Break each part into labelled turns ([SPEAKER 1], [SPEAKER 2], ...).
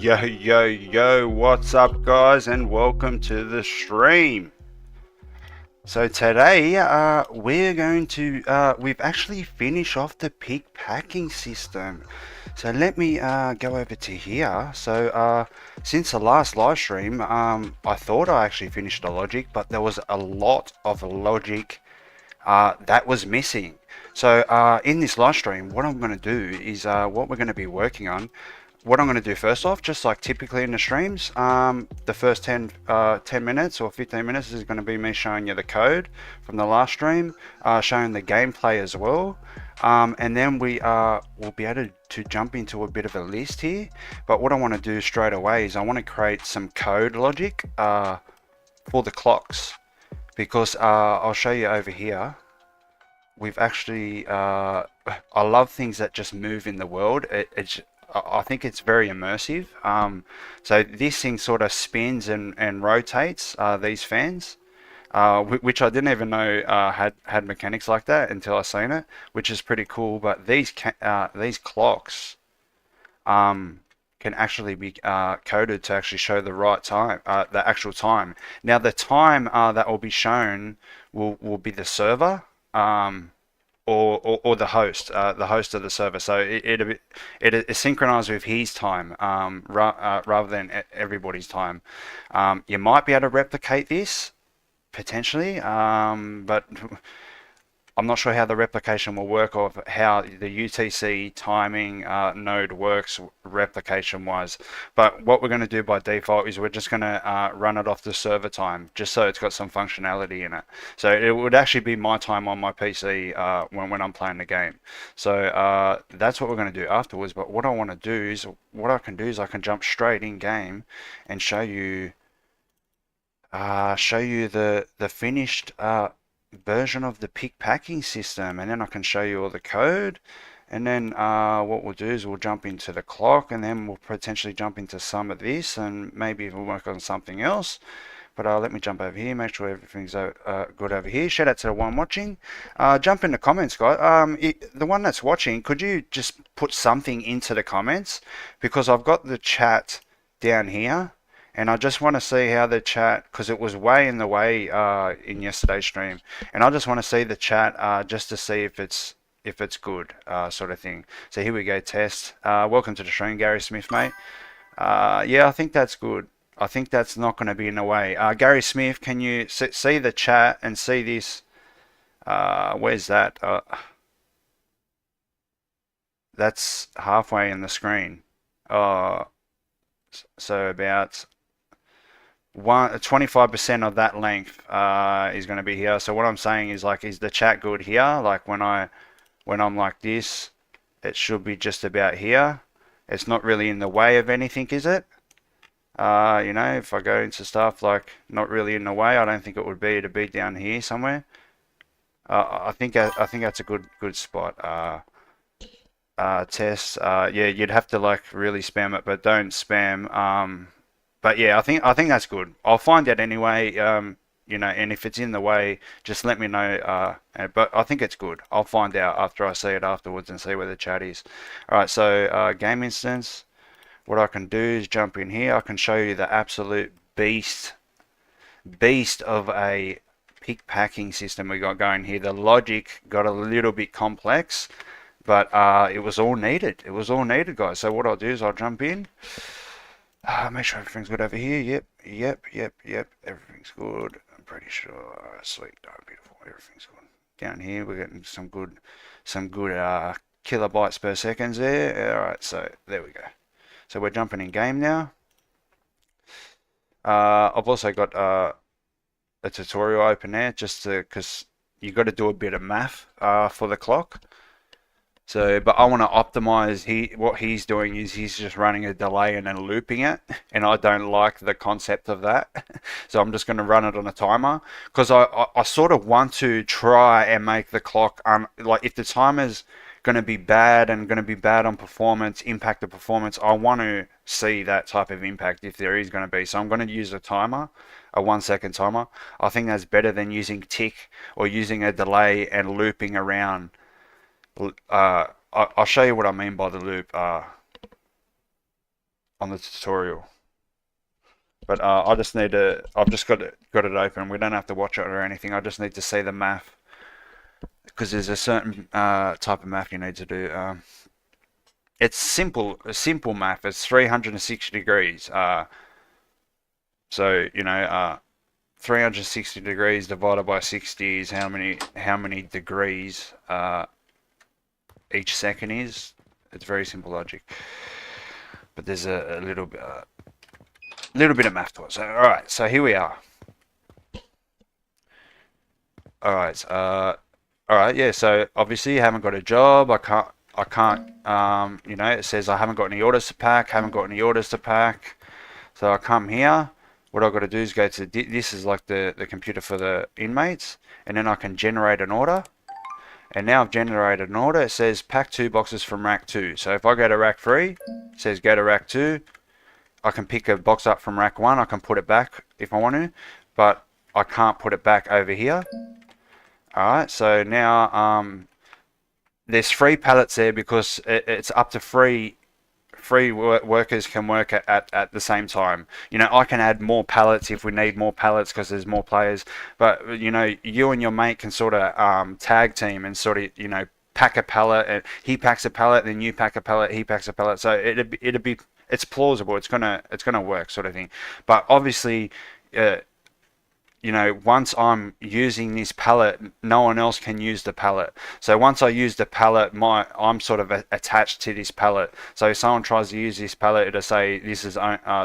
[SPEAKER 1] Yo, what's up, guys, and welcome to the stream. So today, we're going to, we've actually finished off the pick packing system. So let me go over to here. So since the last live stream, I thought I actually finished the logic, but there was a lot of logic that was missing. So in this live stream, what I'm going to do is what we're going to be working on. What I'm going to do first off, just like typically in the streams, the first 10 minutes or 15 minutes is going to be me showing you the code from the last stream, showing the gameplay as well. And then we will be able to jump into a bit of a list here. But what I want to do straight away is I want to create some code logic for the clocks, because I'll show you over here. We've actually, I love things that just move in the world. I think it's very immersive. So this thing sort of spins and rotates, these fans, which I didn't even know had mechanics like that until I seen it, which is pretty cool. But these clocks can actually be coded to actually show the right time, the actual time. Now the time that will be shown will be the server. Or the host of the server. So it is synchronized with his time, rather than everybody's time. You might be able to replicate this potentially, but I'm not sure how the replication will work, or how the UTC timing node works replication wise. But what we're going to do by default is we're just going to run it off the server time, just so it's got some functionality in it. So it would actually be my time on my PC when I'm playing the game. So that's what we're going to do afterwards. But what I want to do is, what I can do is I can jump straight in game and show you the finished version of the pick packing system, and then I can show you all the code. And then what we'll do is we'll jump into the clock, and then we'll potentially jump into some of this, and maybe we'll work on something else. But let me jump over here, make sure everything's good over here. Shout out to the one watching. Jump in the comments, guys. The one that's watching, could you just put something into the comments, because I've got the chat down here, and I just want to see how the chat, because it was way in the way in yesterday's stream, and I just want to see the chat just to see if it's good, sort of thing. So here we go, test. Welcome to the stream, Gary Smith, mate. Yeah, I think that's good. I think that's not going to be in the way. Gary Smith, can you see the chat and see this? Where's that? That's halfway in the screen. So about 25% of that length is going to be here. So what I'm saying is, like, is the chat good here? Like when I'm like this, it should be just about here. It's not really in the way of anything, is it? You know, if I go into stuff like not really in the way, I don't think it would be to be down here somewhere. I think that's a good spot. Test. Yeah, you'd have to like really spam it, but don't spam. But yeah, I think that's good. I'll find out anyway. You know, and if it's in the way, just let me know. But I think it's good. I'll find out after I see it afterwards and see where the chat is. All right, so game instance. What I can do is jump in here. I can show you the absolute beast of a pick packing system we got going here. The logic got a little bit complex, but it was all needed. It was all needed, guys. So what I'll do is I'll jump in. Make sure everything's good over here. Yep. Everything's good. I'm pretty sure. Sweet. Oh, beautiful. Everything's good. Down here, we're getting some good kilobytes per second there. All right. So there we go. So we're jumping in game now. I've also got a tutorial open there, just because you got to do a bit of math for the clock. So, but I want to optimize. What he's doing is he's just running a delay and then looping it, and I don't like the concept of that. So I'm just going to run it on a timer, because I sort of want to try and make the clock like, if the timer's going to be bad and going to be bad on performance, impact the performance, I want to see that type of impact if there is going to be. So I'm going to use a timer, a 1 second timer. I think that's better than using tick or using a delay and looping around. I'll show you what I mean by the loop. on the tutorial. But I just need to. I've just got it open. We don't have to watch it or anything. I just need to see the math because there's a certain type of math you need to do. It's simple math. It's 360 degrees. So 360 degrees divided by 60 is how many degrees each second is. It's very simple logic, but there's a little bit of math to it. So all right, so here we are. All right, yeah. So obviously you haven't got a job. I can't. It says I haven't got any orders to pack. So I come here. What I've got to do is go to this is like the computer for the inmates, and then I can generate an order. And now I've generated an order. It says pack 2 boxes from rack 2. So if I go to rack 3, it says go to rack 2. I can pick a box up from rack 1. I can put it back if I want to, but I can't put it back over here. Alright, so now there's 3 pallets there because it's up to 3 workers can work at the same time. I can add more pallets if we need more pallets because there's more players. But you and your mate can sort of tag team and sort of pack a pallet, and he packs a pallet, then you pack a pallet, he packs a pallet. So it's plausible. It's gonna work, sort of thing. But obviously, once I'm using this pallet, no one else can use the pallet. So once I use the pallet, I'm sort of attached to this pallet. So if someone tries to use this pallet, it'll say this is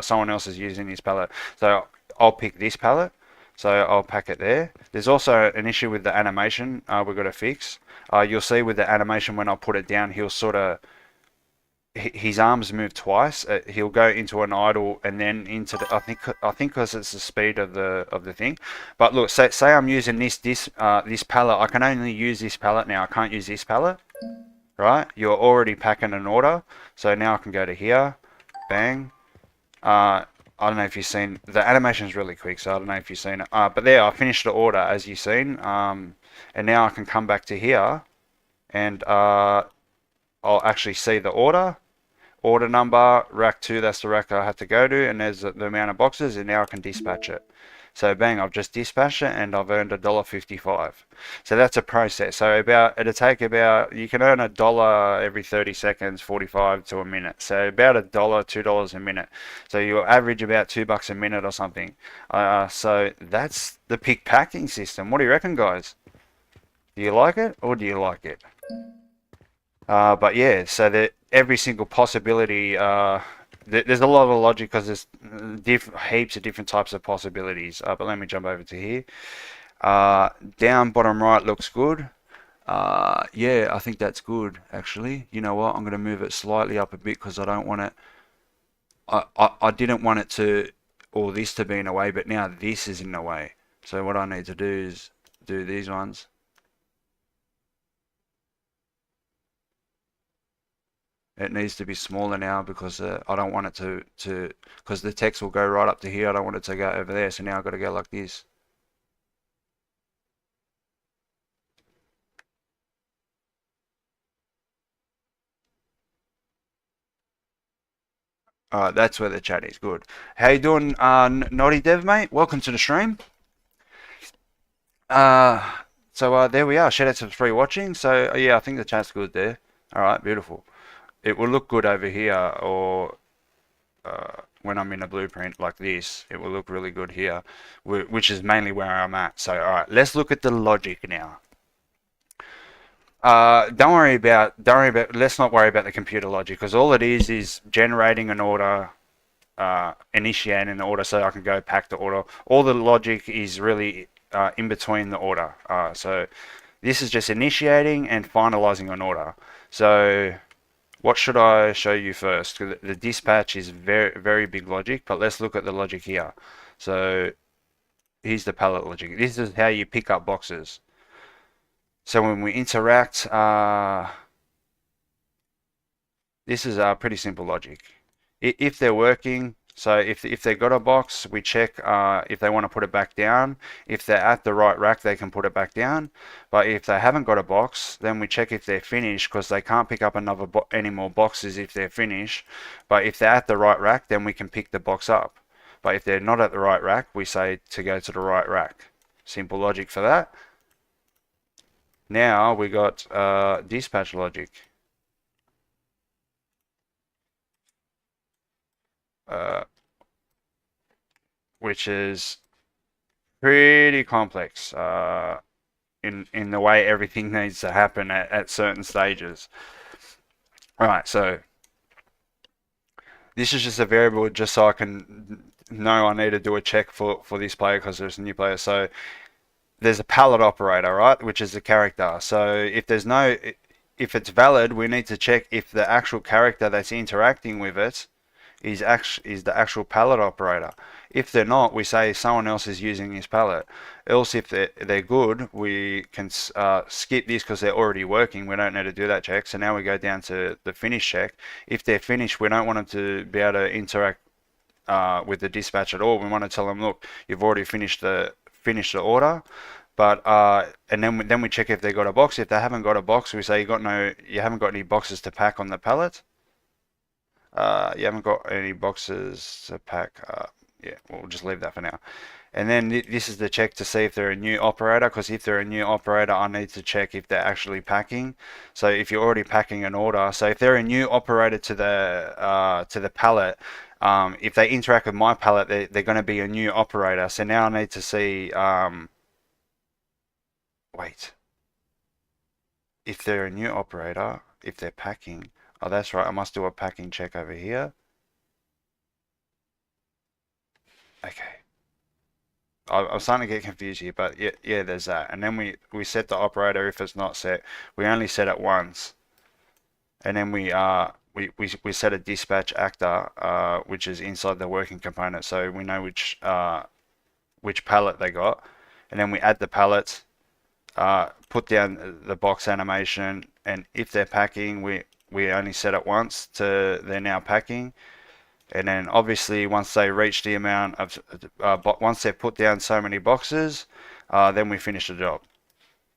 [SPEAKER 1] someone else is using this pallet. So I'll pick this pallet. So I'll pack it there. There's also an issue with the animation we've got to fix. You'll see with the animation when I put it down, he'll sort of his arms move twice. He'll go into an idle and then into the. I think because it's the speed of the thing. But look, say I'm using this pallet. I can only use this pallet now. I can't use this pallet. Right? You're already packing an order. So now I can go to here. Bang. I don't know if you've seen the animation is really quick. So I don't know if you've seen it. But there, I finished the order as you've seen. And now I can come back to here, and I'll actually see the order number, rack 2, that's the rack I have to go to, and there's the amount of boxes, and now I can dispatch it. So bang, I've just dispatched it and I've earned $1.55. So that's a process. So it'll take about, you can earn $1 every 30 seconds, 45 to a minute. So about $1, $2 a minute. So you'll average about $2 a minute or something. So that's the pick packing system. What do you reckon, guys? Do you like it or do you like it? But yeah, so that every single possibility, there's a lot of logic because there's heaps of different types of possibilities. But let me jump over to here. Down bottom right looks good. Yeah, I think that's good actually. You know what? I'm going to move it slightly up a bit because I don't want it. I didn't want it to, or this to be in the way, but now this is in the way. So what I need to do is do these ones. It needs to be smaller now because I don't want it to because the text will go right up to here. I don't want it to go over there. So now I've got to go like this. Alright, that's where the chat is. Good. How you doing, Naughty Dev, mate? Welcome to the stream. So there we are. Shout out to the 3 watching. So yeah, I think the chat's good there. Alright, beautiful. It will look good over here, or when I'm in a blueprint like this, it will look really good here, which is mainly where I'm at. So alright, let's look at the logic now. Let's not worry about the computer logic, because all it is generating an order, initiating the order so I can go pack the order. All the logic is really in between the order. So this is just initiating and finalizing an order. So what should I show you first? The dispatch is very, very big logic, but let's look at the logic here. So here's the pallet logic. This is how you pick up boxes. So when we interact, this is pretty simple logic. If they're working, So if they've got a box, we check if they want to put it back down. If they're at the right rack, they can put it back down. But if they haven't got a box, then we check if they're finished, because they can't pick up any more boxes if they're finished. But if they're at the right rack, then we can pick the box up. But if they're not at the right rack, we say to go to the right rack. Simple logic for that. Now we got dispatch logic. Which is pretty complex in the way everything needs to happen at certain stages. All right, so this is just a variable just so I can know I need to do a check for this player because there's a new player. So there's a pallet operator, right, which is the character. So if it's valid, we need to check if the actual character that's interacting with it is the actual pallet operator. If they're not, we say someone else is using his pallet. Else, if they're good, we can skip this because they're already working. We don't need to do that check. So now we go down to the finish check. If they're finished, we don't want them to be able to interact with the dispatch at all. We want to tell them, look, you've already finished the order. But and then we check if they got a box. If they haven't got a box, we say you haven't got any boxes to pack on the pallet. You haven't got any boxes to pack. Yeah, we'll just leave that for now. And then this is the check to see if they're a new operator, because if they're a new operator, I need to check if they're actually packing. So if you're already packing an order, so if they're a new operator to the pallet, if they interact with my pallet, they're going to be a new operator. So now I need to see. Wait. If they're a new operator, if they're packing. Oh, that's right. I must do a packing check over here. Okay. I'm starting to get confused here, but yeah, there's that. And then we set the operator if it's not set. We only set it once. And then we set a dispatch actor, which is inside the working component, so we know which pallet they got. And then we add the pallets, put down the box animation, and if they're packing, we only set it once to they're now packing. And then obviously once they reach the amount of once they've put down so many boxes, then we finish the job.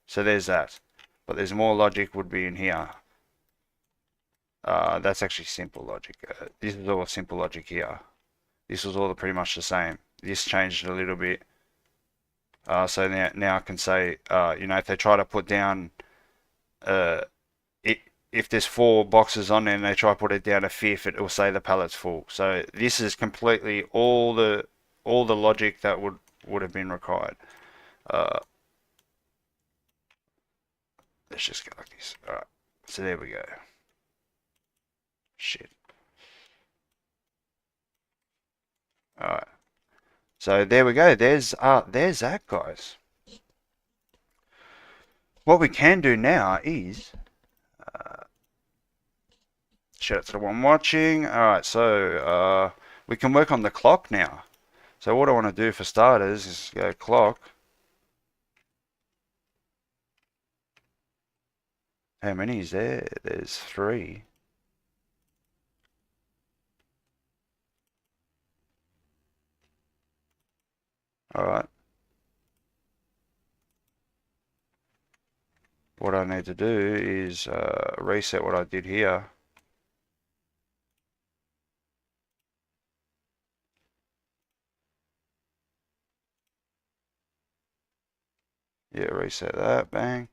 [SPEAKER 1] So there's that. But there's more logic would be in here. That's actually simple logic. This is all simple logic here. This was all pretty much the same. This changed a little bit. So now I can say, if they try to put down, if there's 4 boxes on there and they try to put it down a fifth, it will say the pallet's full. So this is completely all the logic that would have been required. Let's just go like this. All right. So there we go. Shit. All right. So there we go. There's that, guys. What we can do now is shout out to the one watching. Alright, so we can work on the clock now. So what I want to do for starters is go clock. How many is there? There's 3. Alright. What I need to do is reset what I did here. Yeah, reset that, bang.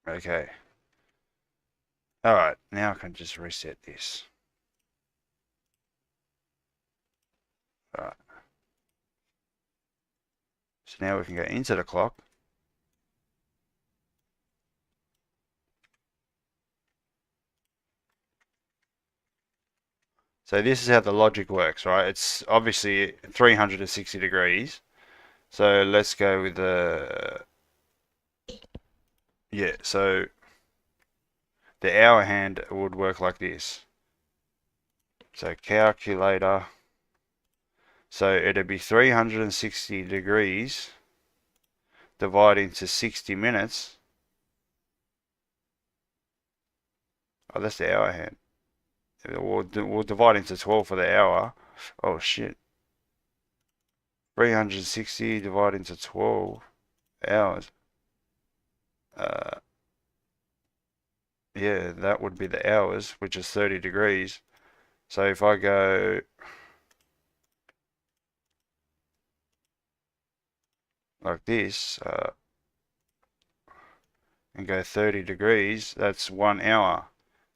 [SPEAKER 1] Okay. Alright, now I can just reset this. Alright. So now we can go into the clock. So this is how the logic works, right? It's obviously 360 degrees. So let's go with the, yeah, so the hour hand would work like this. So calculator, so it'd be 360 degrees divided into 60 minutes. Oh, that's the hour hand. We'll divide into 12 for the hour. Oh shit. 360 divided into 12 hours. Uh, yeah, that would be the hours, which is 30 degrees. So if I go like this, and go 30 degrees, that's 1 hour.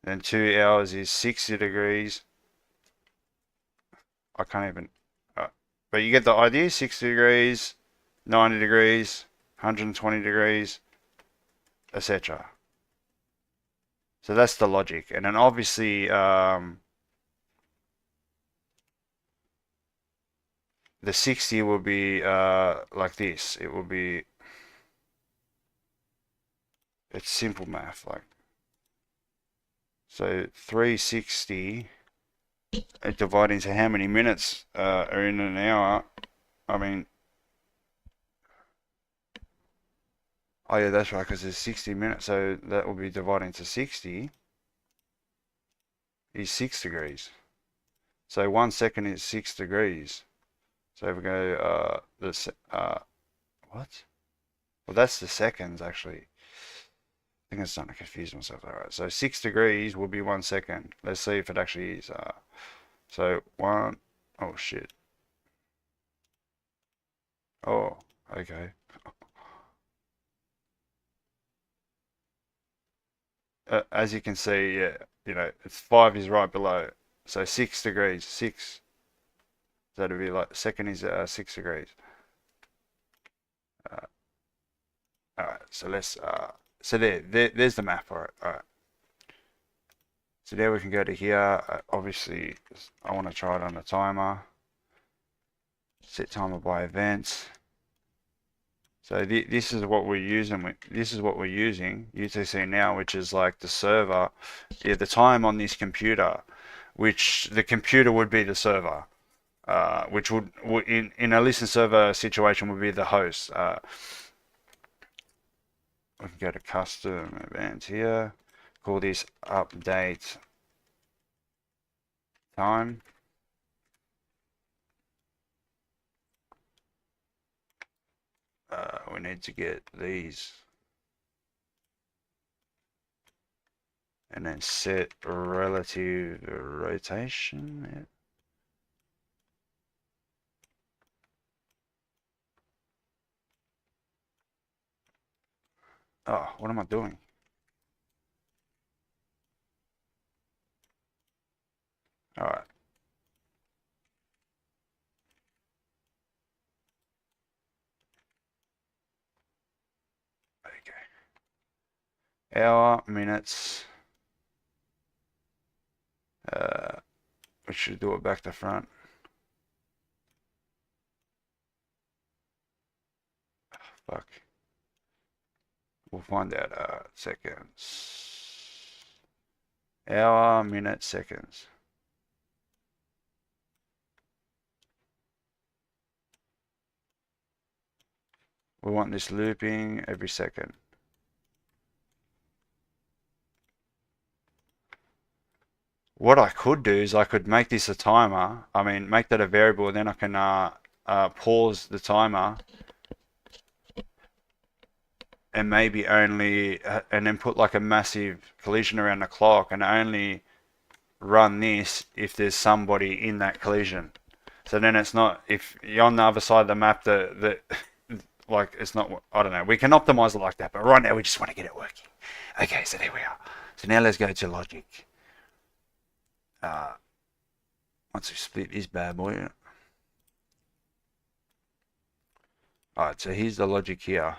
[SPEAKER 1] Then 2 hours is 60 degrees. I can't even, but you get the idea, 60 degrees, 90 degrees, 120 degrees, etc. So that's the logic. And then obviously, the 60 will be like this. It will be, it's simple math. Like, so 360 divided into how many minutes are in an hour. I mean, oh yeah, that's right, because there's 60 minutes, so that will be divided into 60 is 6 degrees. So 1 second is 6 degrees. So if we go, what? Well, that's the seconds, actually. I think I'm starting to confuse myself. All right, so 6 degrees will be 1 second. Let's see if it actually is. So one, oh shit. Oh, okay. As you can see, yeah, it's 5 is right below. So 6 degrees, 6. So that'd be like, second is 6 degrees. Uh, all right, so let's, so there's the map for it. All right. So there we can go to here. Obviously, I want to try it on a timer. Set timer by events. So this is what we're using. This is what we're using UTC now, which is like the server, yeah, the time on this computer, which the computer would be the server, which would in a listen server situation would be the host. We can go to custom event here. Call this update time. We need to get these. And then set relative rotation. Oh, what am I doing? All right. Okay. Hour, minutes. We should do it back to front. Fuck. We'll find out. Seconds. Hour, minute, seconds. We want this looping every second. What I could do is I could make this a timer. I mean, make that a variable, and then I can pause the timer and maybe only, and then put like a massive collision around the clock and only run this if there's somebody in that collision. So then it's not, if you're on the other side of the map, like, it's not, I don't know, we can optimize it like that, but right now we just want to get it working. Okay, so there we are. So now let's go to logic. Once we split this bad boy. Alright, so here's the logic here.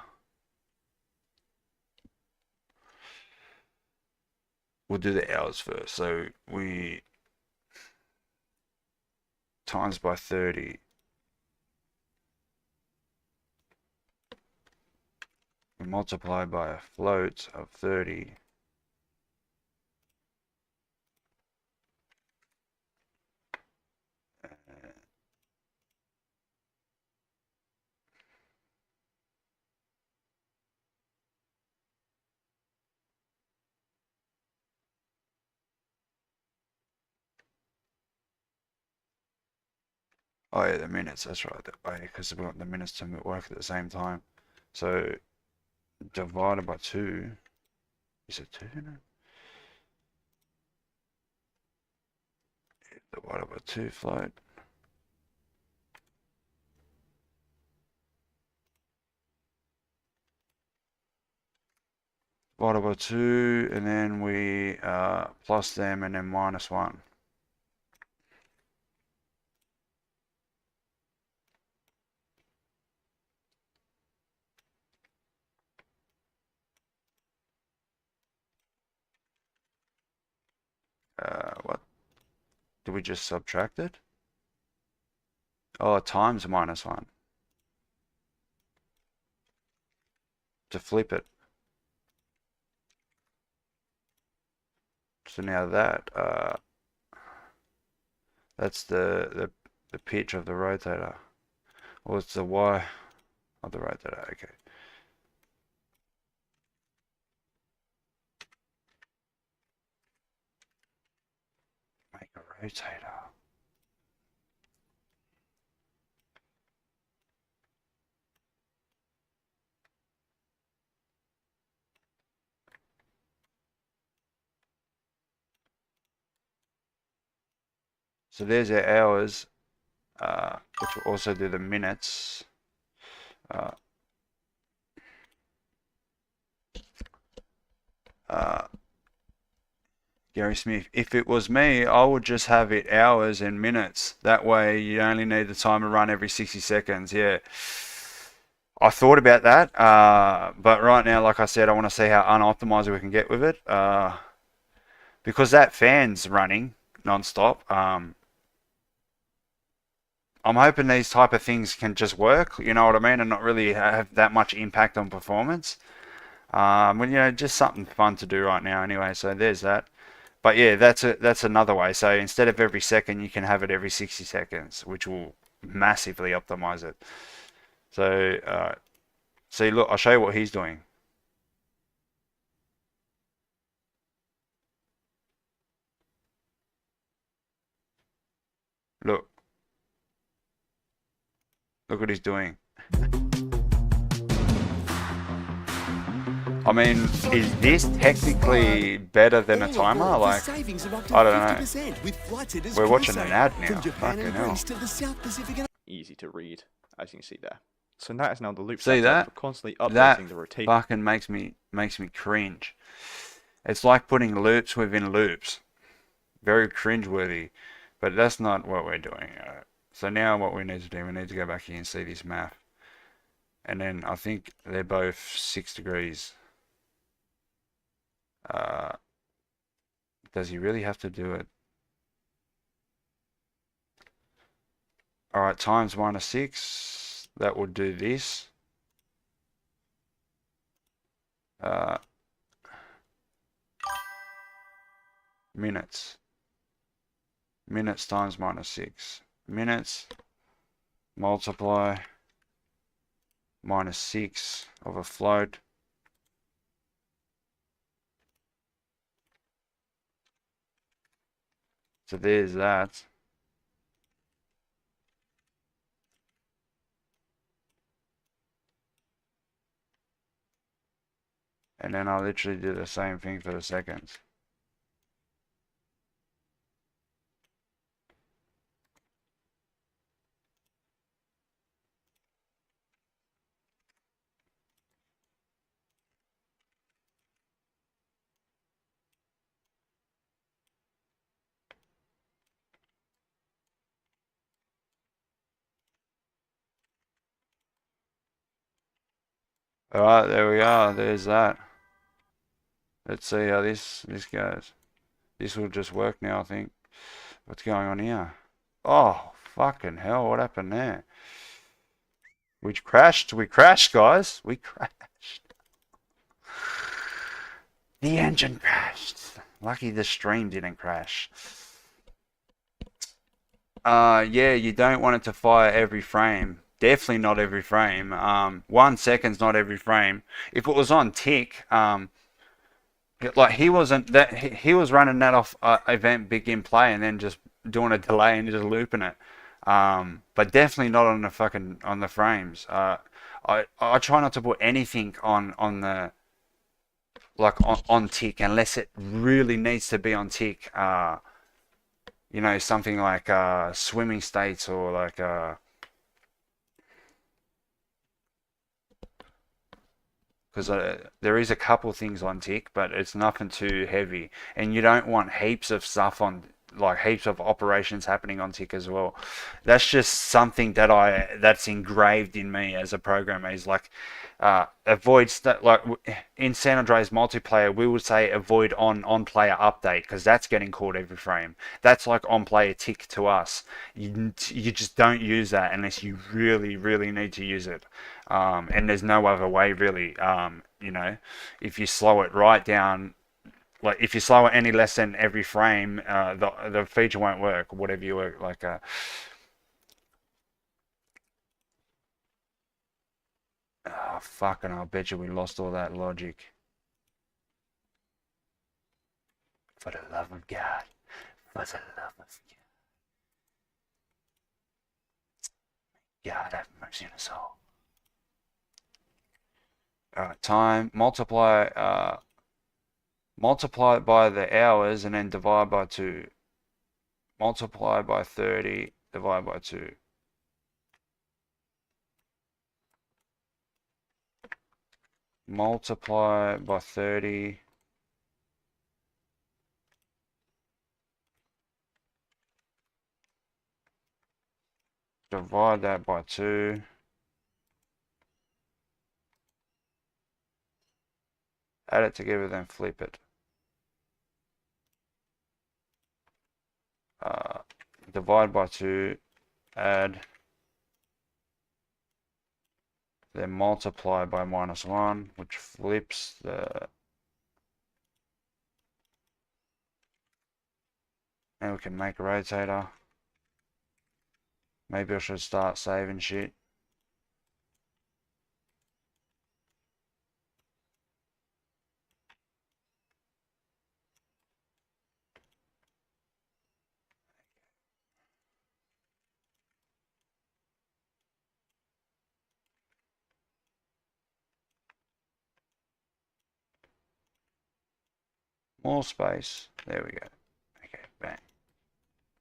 [SPEAKER 1] We'll do the hours first. So we times by 30. multiply by a float of 30. Oh yeah, the minutes, that's right, that way, because we want the minutes to work at the same time. So divided by 2, is it 2 now? Divided by 2 float. Divided by 2, and then we plus them, and then minus 1. What? Did we just subtract it? Oh, times minus 1. To flip it. So now that's the pitch of the rotator. Or it's the Y of the rotator, okay. Make a rotator. So there's our hours, which will also do the minutes. Gary Smith, if it was me, I would just have it hours and minutes. That way you only need the timer run every 60 seconds. Yeah. I thought about that, but right now, like I said, I want to see how unoptimized we can get with it. Because that fan's running non-stop. I'm hoping these type of things can just work, you know what I mean, and not really have that much impact on performance. Well, you know, just something fun to do right now anyway, so there's that. But yeah, that's another way. So instead of every second, you can have it every 60 seconds, which will massively optimize it. So, see, look, I'll show you what he's doing. Look. Look what he's doing. I mean, is this technically better than a timer? Like, I don't know. We're watching an ad now. Fucking hell.
[SPEAKER 2] Easy to read, as you can see there. So that is now the loop
[SPEAKER 1] See
[SPEAKER 2] setup
[SPEAKER 1] that?
[SPEAKER 2] for constantly updating
[SPEAKER 1] That
[SPEAKER 2] the rotation.
[SPEAKER 1] fucking makes me cringe. It's like putting loops within loops. Very cringe-worthy. But that's not what we're doing. So now what we need to do, we need to go back here and see this map. And then I think they're both 6 degrees. Does he really have to do it? Alright, times minus 6. That would do this. Minutes. Minutes times minus 6. Minutes multiply minus 6 of a float. So there's that. And then I'll literally do the same thing for the seconds. Alright, there we are. There's that. Let's see how this goes. This will just work now, I think. What's going on here? Oh, fucking hell, what happened there? We crashed, guys. We crashed. The engine crashed. Lucky the stream didn't crash. Yeah, you don't want it to fire every frame. Definitely not every frame. 1 second's not every frame. If it was on tick, like he wasn't that he was running that off event begin play and then just doing a delay and just looping it. But definitely not on the fucking on the frames. I try not to put anything on the like on tick unless it really needs to be on tick. You know, something like swimming states or like because there is a couple things on tick, but it's nothing too heavy, and you don't want heaps of stuff on like heaps of operations happening on tick as well. That's just something that's engraved in me as a programmer. Is like avoid like in San Andreas multiplayer, we would say avoid on player update because that's getting called every frame. That's like on player tick to us. You just don't use that unless you really need to use it. And there's no other way really. You know, if you slow it right down, like if you slow it any less than every frame, the feature won't work. Whatever you work like. Oh, fucking! I bet you we lost all that logic. For the love of God, for the love of God, have mercy on us all. Time multiply it by the hours and then divide by 2. Multiply by 30, divide by 2. Multiply by 30. Divide that by 2. Add it together, then flip it. Divide by 2, add, then multiply by -1, which flips the... And we can make a rotator. Maybe I should start saving shit. More space. There we go. Okay, bang.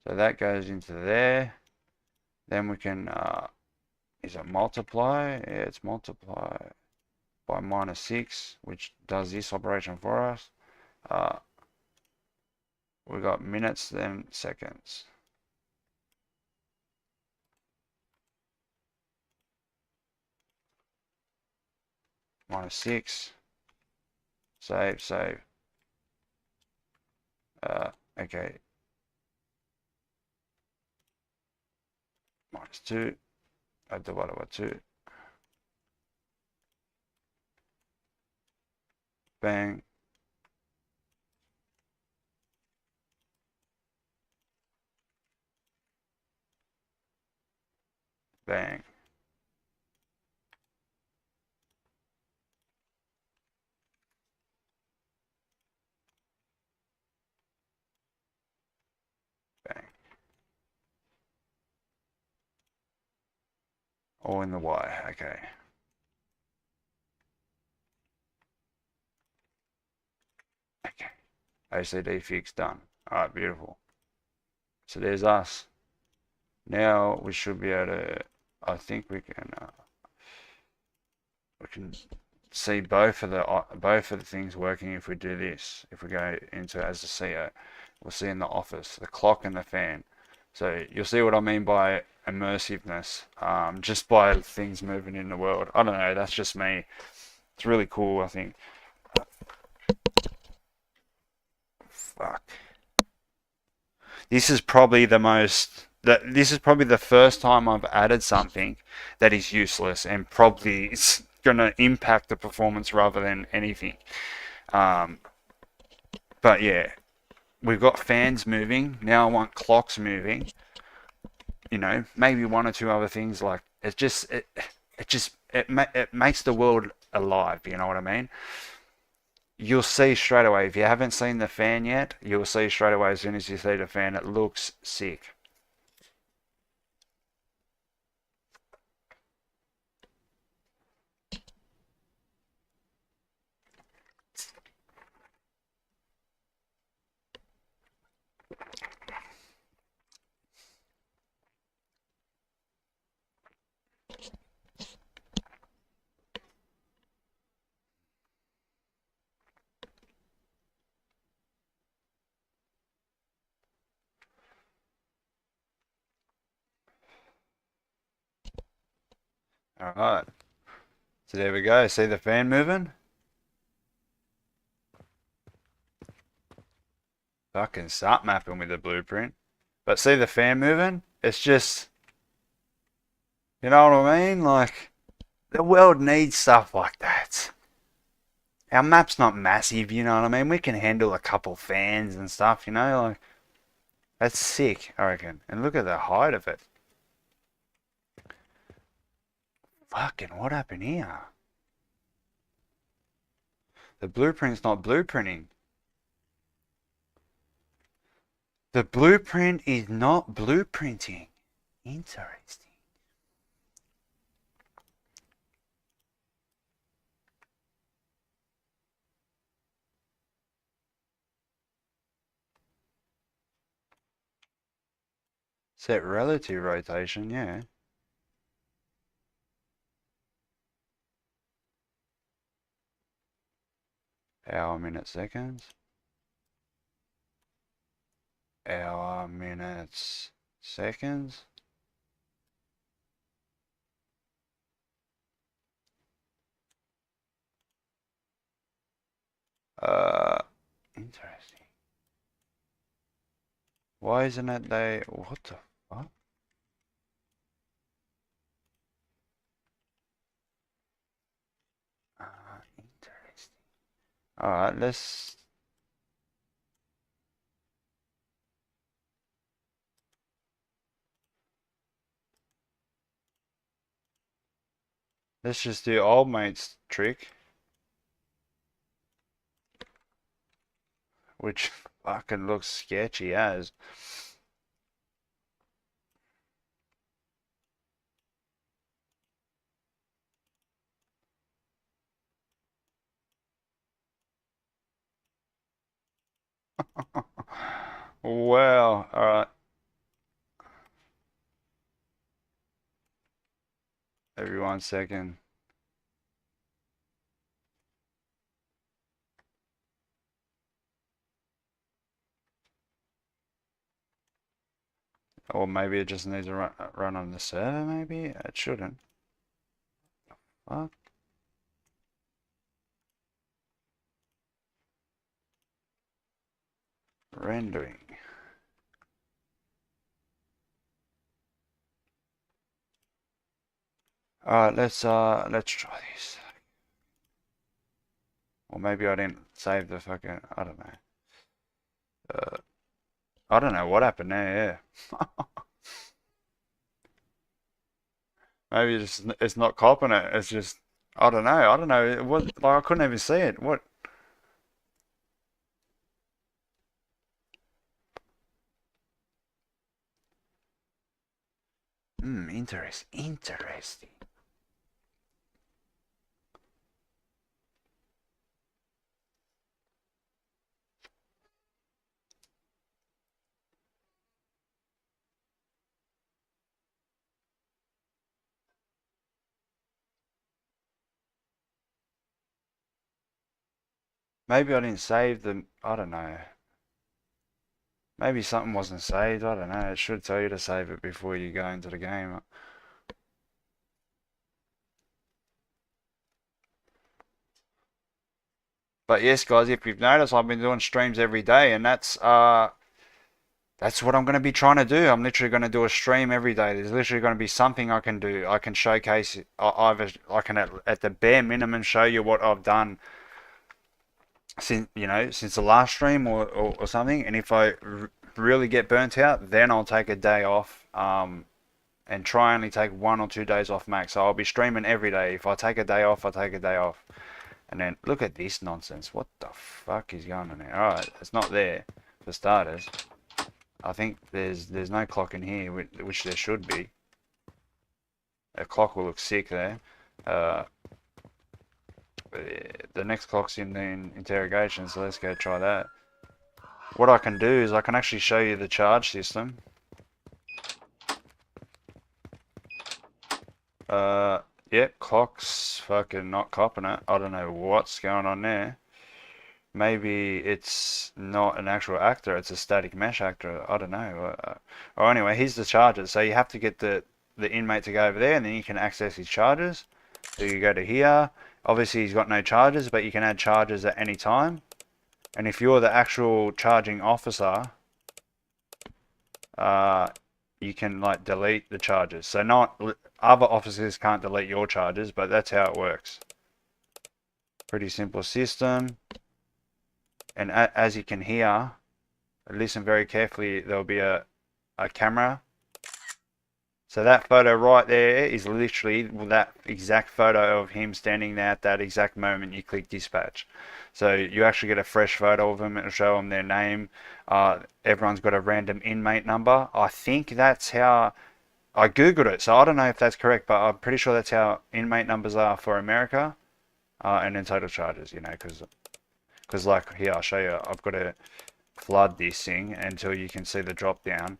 [SPEAKER 1] So that goes into there. Then we can, is it multiply? Yeah, it's multiply by -6, which does this operation for us. We got minutes, then seconds. -6. Save. Okay. -2. I divided by 2. Bang. Bang. Bang. All in the Y. Okay. Okay. OCD fix done. Alright, beautiful. So there's us. Now we should be able to, I think we can see both of the things working if we do this. If we go into as a CO, we'll see in the office the clock and the fan. So you'll see what I mean by immersiveness, just by things moving in the world. I don't know, that's just me. It's really cool, I think. Fuck. This is probably the first time I've added something that is useless and probably it's going to impact the performance rather than anything. But yeah, we've got fans moving. Now I want clocks moving. You know, maybe one or two other things. Like it makes the world alive. You know what I mean? You'll see straight away. If you haven't seen the fan yet, you'll see straight away as soon as you see the fan. It looks sick. All right. So there we go. See the fan moving? Fucking start mapping with the blueprint. But see the fan moving? It's just, you know what I mean? Like, the world needs stuff like that. Our map's not massive, you know what I mean? We can handle a couple fans and stuff, you know? Like, that's sick, I reckon. And look at the height of it. Fucking, what happened here? The blueprint's not blueprinting. The blueprint is not blueprinting. Interesting. Set relative rotation, yeah. Hour, minute, seconds. Hour, minutes, seconds. Interesting. Why isn't it they? What the fuck? Interesting. Alright, let's just do old mate's trick. Which fucking looks sketchy as. Well, alright. Every 1 second. Or maybe it just needs to run on the server, maybe? It shouldn't. Fuck. Rendering. Alright, let's try this. Or maybe I didn't save the fucking, I don't know. I don't know what happened there, yeah. Maybe it's not copping it. It's just I don't know. It was like I couldn't even see it. What? Interesting. Maybe I didn't save the. I don't know. Maybe something wasn't saved. I don't know. It should tell you to save it before you go into the game. But yes, guys, if you've noticed, I've been doing streams every day, and that's what I'm going to be trying to do. I'm literally going to do a stream every day. There's literally going to be something I can do. I can showcase. I can at the bare minimum show you what I've done since since the last stream or something. And if I really get burnt out, then I'll take a day off. And try only take 1 or 2 days off max. So I'll be streaming every day. If I take a day off, I take a day off. And then look at this nonsense. What the fuck is going on here? Alright, it's not there for starters. I think there's no clock in here, which there should be. A clock will look sick there. The next clock's in the interrogation, so let's go try that. What I can do is I can actually show you the charge system. Yep, clock's fucking not copping it. I don't know what's going on there. Maybe it's not an actual actor, it's a static mesh actor. I don't know. Or anyway, here's the charges. So you have to get the inmate to go over there, and then you can access his charges. So you go to here. Obviously, he's got no charges, but you can add charges at any time. And if you're the actual charging officer, you can like delete the charges. So not other officers can't delete your charges, but that's how it works. Pretty simple system. And as you can hear, listen very carefully, there'll be a camera. So that photo right there is literally that exact photo of him standing there at that exact moment you click dispatch. So you actually get a fresh photo of them. It'll show them their name. Everyone's got a random inmate number. I think that's how... I googled it, so I don't know if that's correct, but I'm pretty sure that's how inmate numbers are for America. And then total charges, because like here, I'll show you. I've got to flood this thing until you can see the drop down.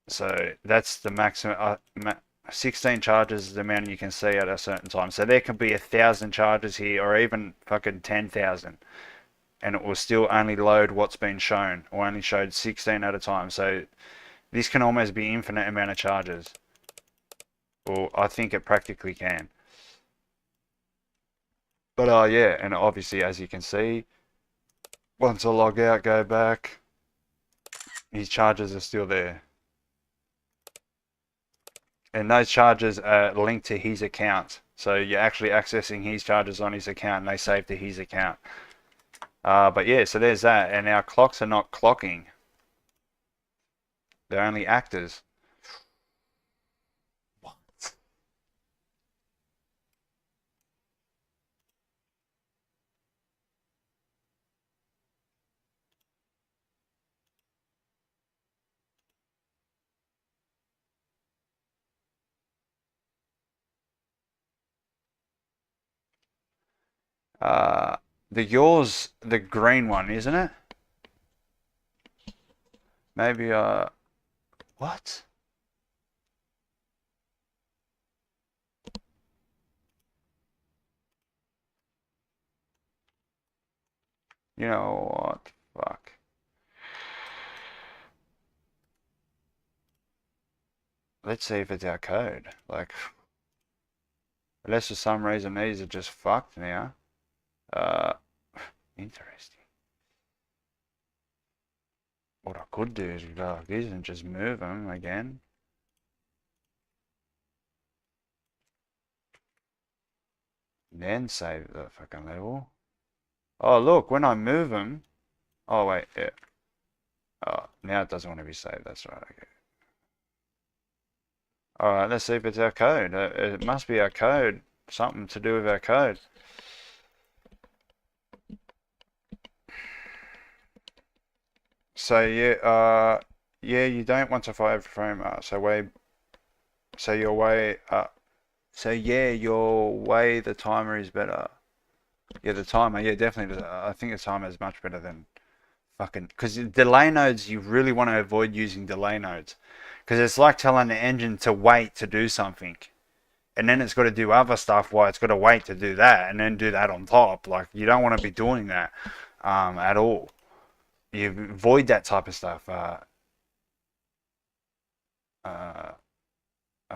[SPEAKER 1] So that's the maximum. 16 charges is the amount you can see at a certain time. So there can be 1,000 charges here, or even fucking 10,000, and it will still only load what's been shown, or only showed 16 at a time. So this can almost be infinite amount of charges. Well, I think it practically can. But yeah, and obviously as you can see, once I log out, go back, his charges are still there. And those charges are linked to his account. So you're actually accessing his charges on his account, and they save to his account. But yeah, so there's that. And our clocks are not clocking. They're only actors. What? The green one, isn't it? Maybe, what? You know what? Fuck. Let's see if it's our code. Like, unless for some reason these are just fucked now. Interesting. What I could do is go like this and just move them again. Then save the fucking level. Oh, look, when I move them... Oh, wait, yeah. Oh, now it doesn't want to be saved. That's right, okay. Alright, let's see if it's our code. It must be our code. Something to do with our code. So yeah, yeah, you don't want to fire frame. So your way, so yeah, your way the timer is better. Yeah, the timer, yeah, definitely. I think the timer is much better than fucking, because delay nodes, you really want to avoid using delay nodes, because it's like telling the engine to wait to do something, and then it's got to do other stuff while it's got to wait to do that, and then do that on top. Like, you don't want to be doing that at all. You avoid that type of stuff. Are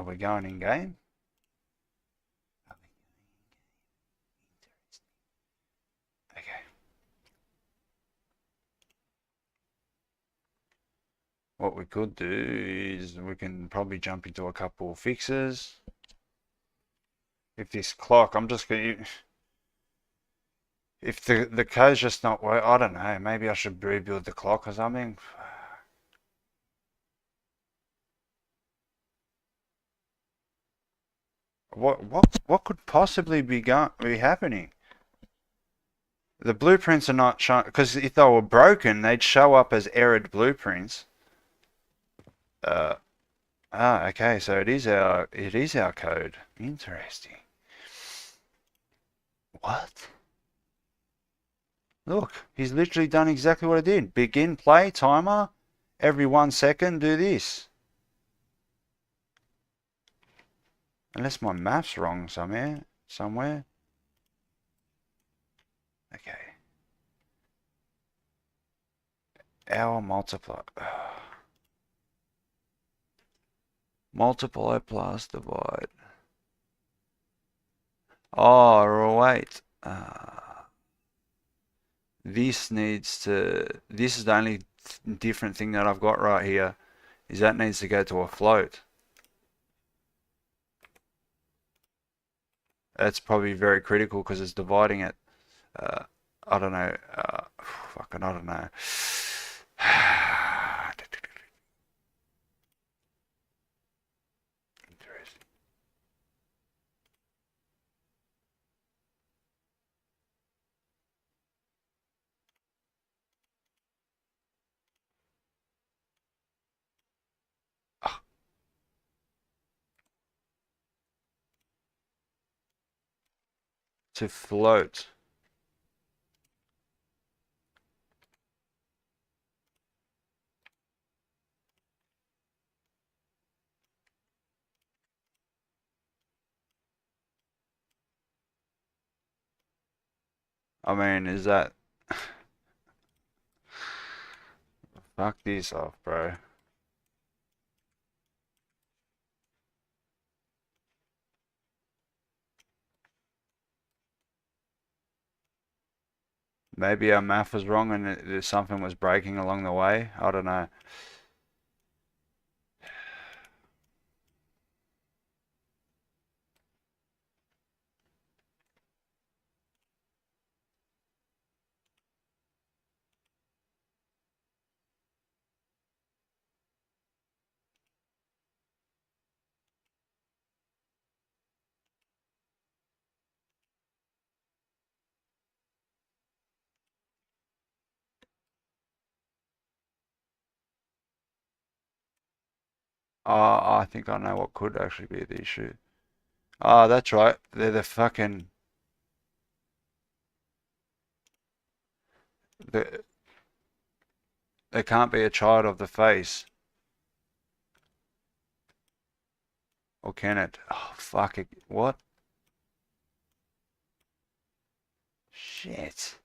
[SPEAKER 1] we going in game? Okay. What we could do is we can probably jump into a couple of fixes. If this clock, I'm just going to... If the code's just not work, I don't know. Maybe I should rebuild the clock or something. What could possibly be happening? The blueprints are not showing because if they were broken, they'd show up as errored blueprints. Uh, okay, so it is our code. Interesting. What? Look, he's literally done exactly what I did. Begin play timer. Every 1 second, do this. Unless my math's wrong somewhere. Okay. Hour multiply. Multiply plus divide. Oh, wait. This is the only different thing that I've got right here, is that needs to go to a float. That's probably very critical because it's dividing it. I don't know. Fucking, I don't know. Interesting. To float. I mean, is that... Fuck this off, bro. Maybe our math was wrong and something was breaking along the way. I don't know. I think I know what could actually be the issue. That's right. They're the fucking... The, They can't be a child of the face. Or can it? Oh, fuck it. What? Shit.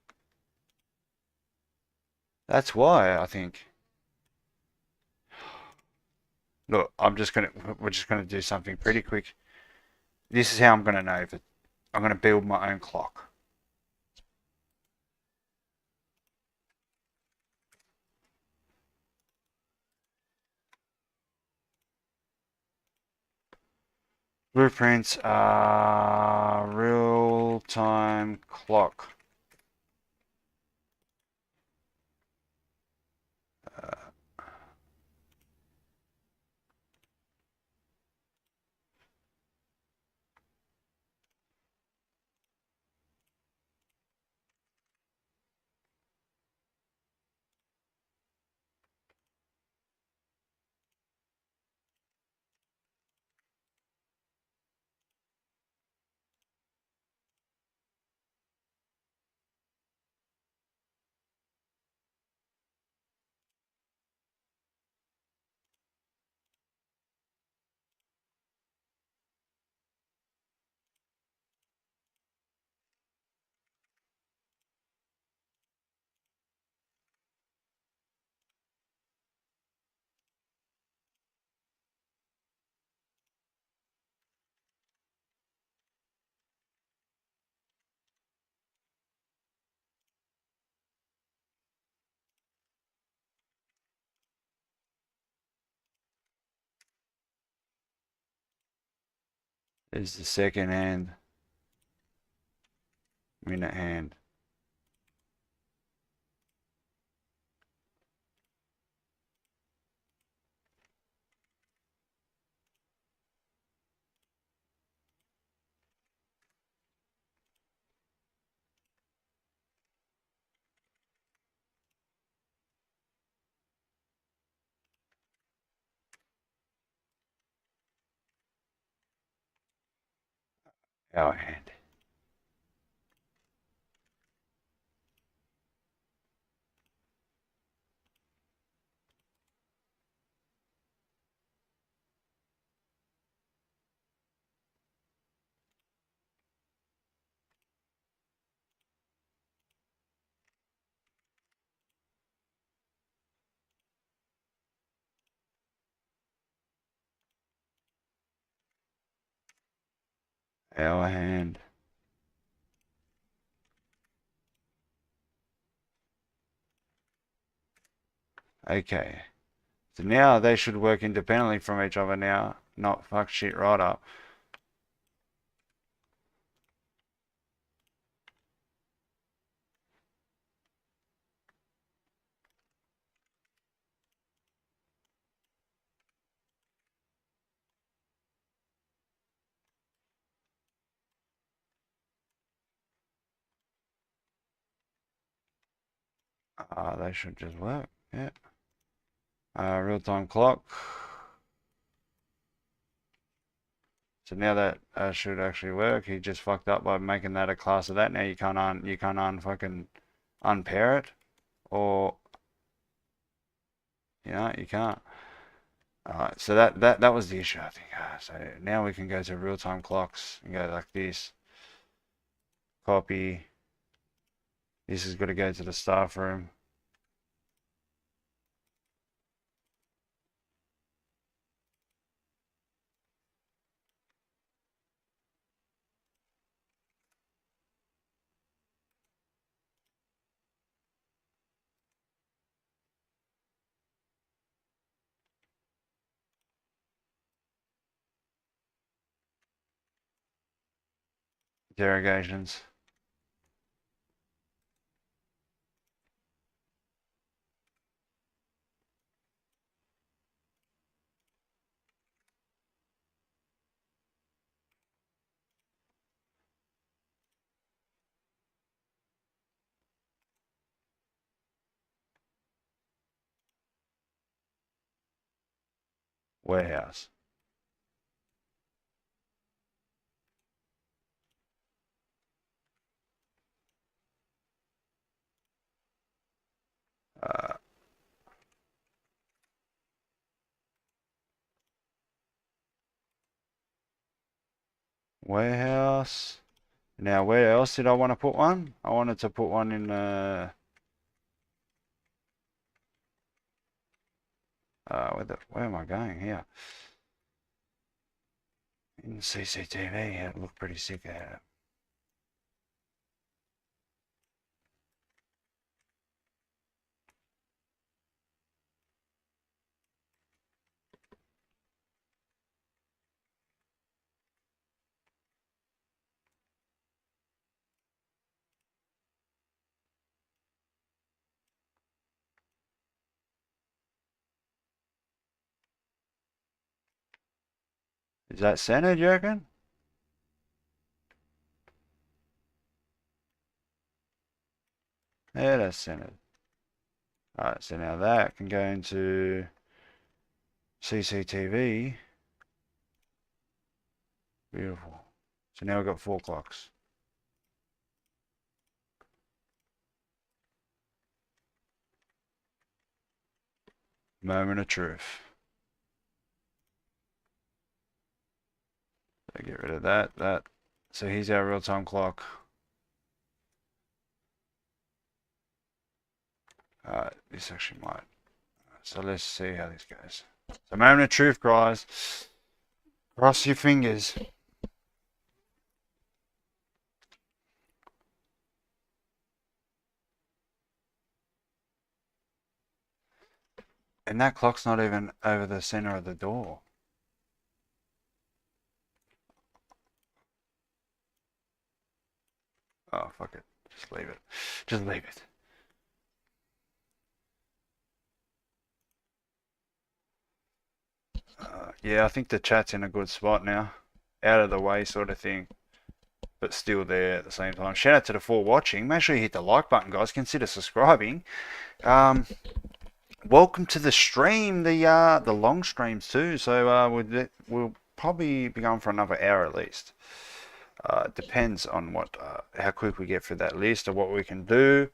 [SPEAKER 1] That's why, I think. Look, we're just gonna do something pretty quick. This is how I'm gonna know that I'm gonna build my own clock. Blueprints are real-time clock. Is the second hand, minute hand. Our hand. Our hand. Okay. So now they should work independently from each other now. Not fuck shit right up. They should just work. Yeah. Real-time clock. So now that should actually work. He just fucked up by making that a class of that. Now you can't fucking unpair it, or you can't. Alright, so that was the issue, I think. So now we can go to real-time clocks and go like this. Copy. This is got to go to the staff room. Interrogations. Warehouse. Uh, Warehouse. Now, where else did I want to put one? I wanted to put one in where am I going here? In CCTV, it looked pretty sick there. Is that centered, you reckon? Yeah, that's centered. Alright, so now that can go into CCTV. Beautiful. So now we've got 4 clocks. Moment of truth. So get rid of that. So here's our real-time clock. This actually might. So let's see how this goes. So moment of truth, guys. Cross your fingers. And that clock's not even over the center of the door. Oh, fuck it. Just leave it. Just leave it. Yeah, I think the chat's in a good spot now. Out of the way sort of thing. But still there at the same time. Shout out to the 4 watching. Make sure you hit the like button, guys. Consider subscribing. Welcome to the stream, the long streams too. So we'll probably be going for another hour at least. Depends on what how quick we get through that list or what we can do.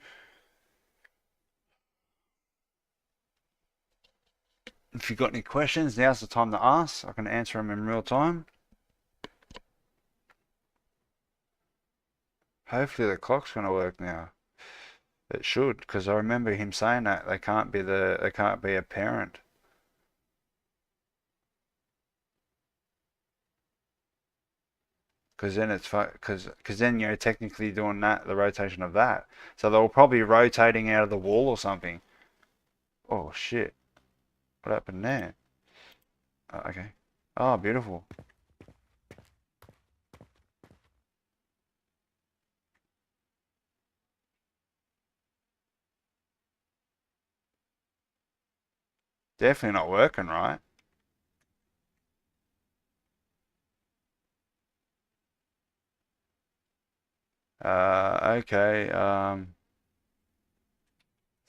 [SPEAKER 1] If you've got any questions, now's the time to ask. I can answer them in real time. Hopefully the clock's going to work now. It should, because I remember him saying that they can't be a parent. Because then because then you're technically doing the rotation of that. So they were probably rotating out of the wall or something. Oh shit! What happened there? Oh, okay. Oh, beautiful. Definitely not working right. Okay.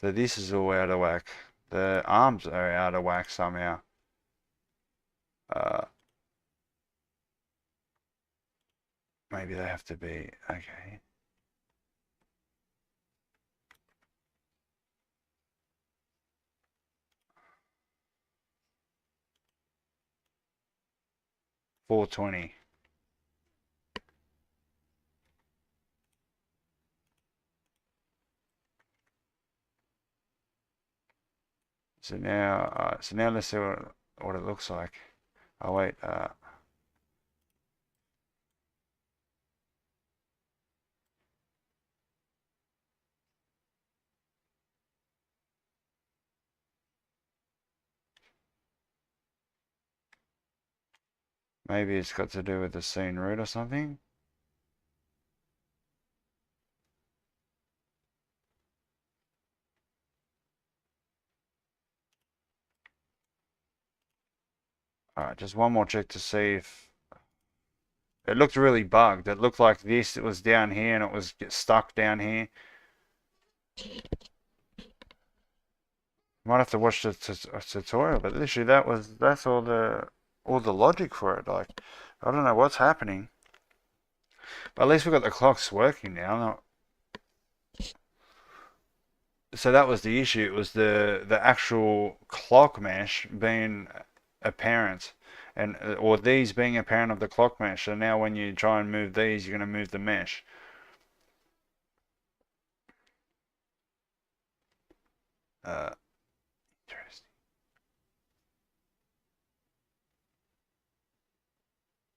[SPEAKER 1] So this is all out of whack. The arms are out of whack somehow. Uh, Maybe they have to be okay. $4.20. So now let's see what it looks like. Oh wait. Maybe it's got to do with the scene root or something. Alright, just one more check to see if it looked really bugged. It looked like this. It was down here and it was stuck down here. Might have to watch the tutorial, but literally that's all the logic for it. Like, I don't know what's happening, but at least we got the clocks working now. So that was the issue. It was the actual clock mesh being apparent, and or these being apparent of the clock mesh. So now when you try and move these, you're going to move the mesh. Interesting.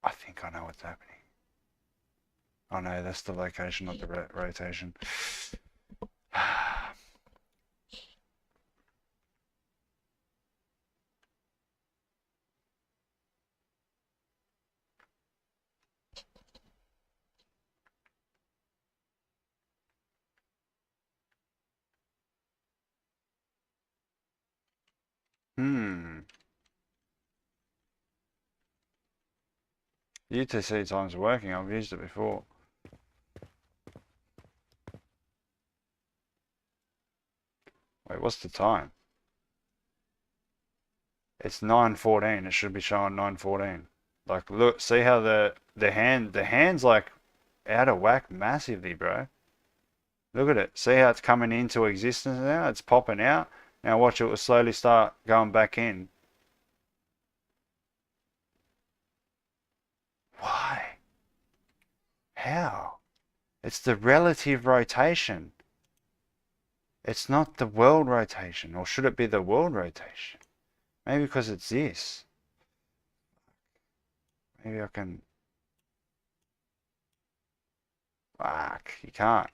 [SPEAKER 1] I think I know what's happening. Oh no, that's the location, not the rotation. Hmm. UTC time's working. I've used it before. Wait, what's the time? It's 9:14. It should be showing 9:14. Like, look, see how the hand's like out of whack massively, bro. Look at it. See how it's coming into existence now? It's popping out. Now watch it will slowly start going back in. Why? How? It's the relative rotation. It's not the world rotation. Or should it be the world rotation? Maybe because it's this. Maybe I can... Fuck, you can't.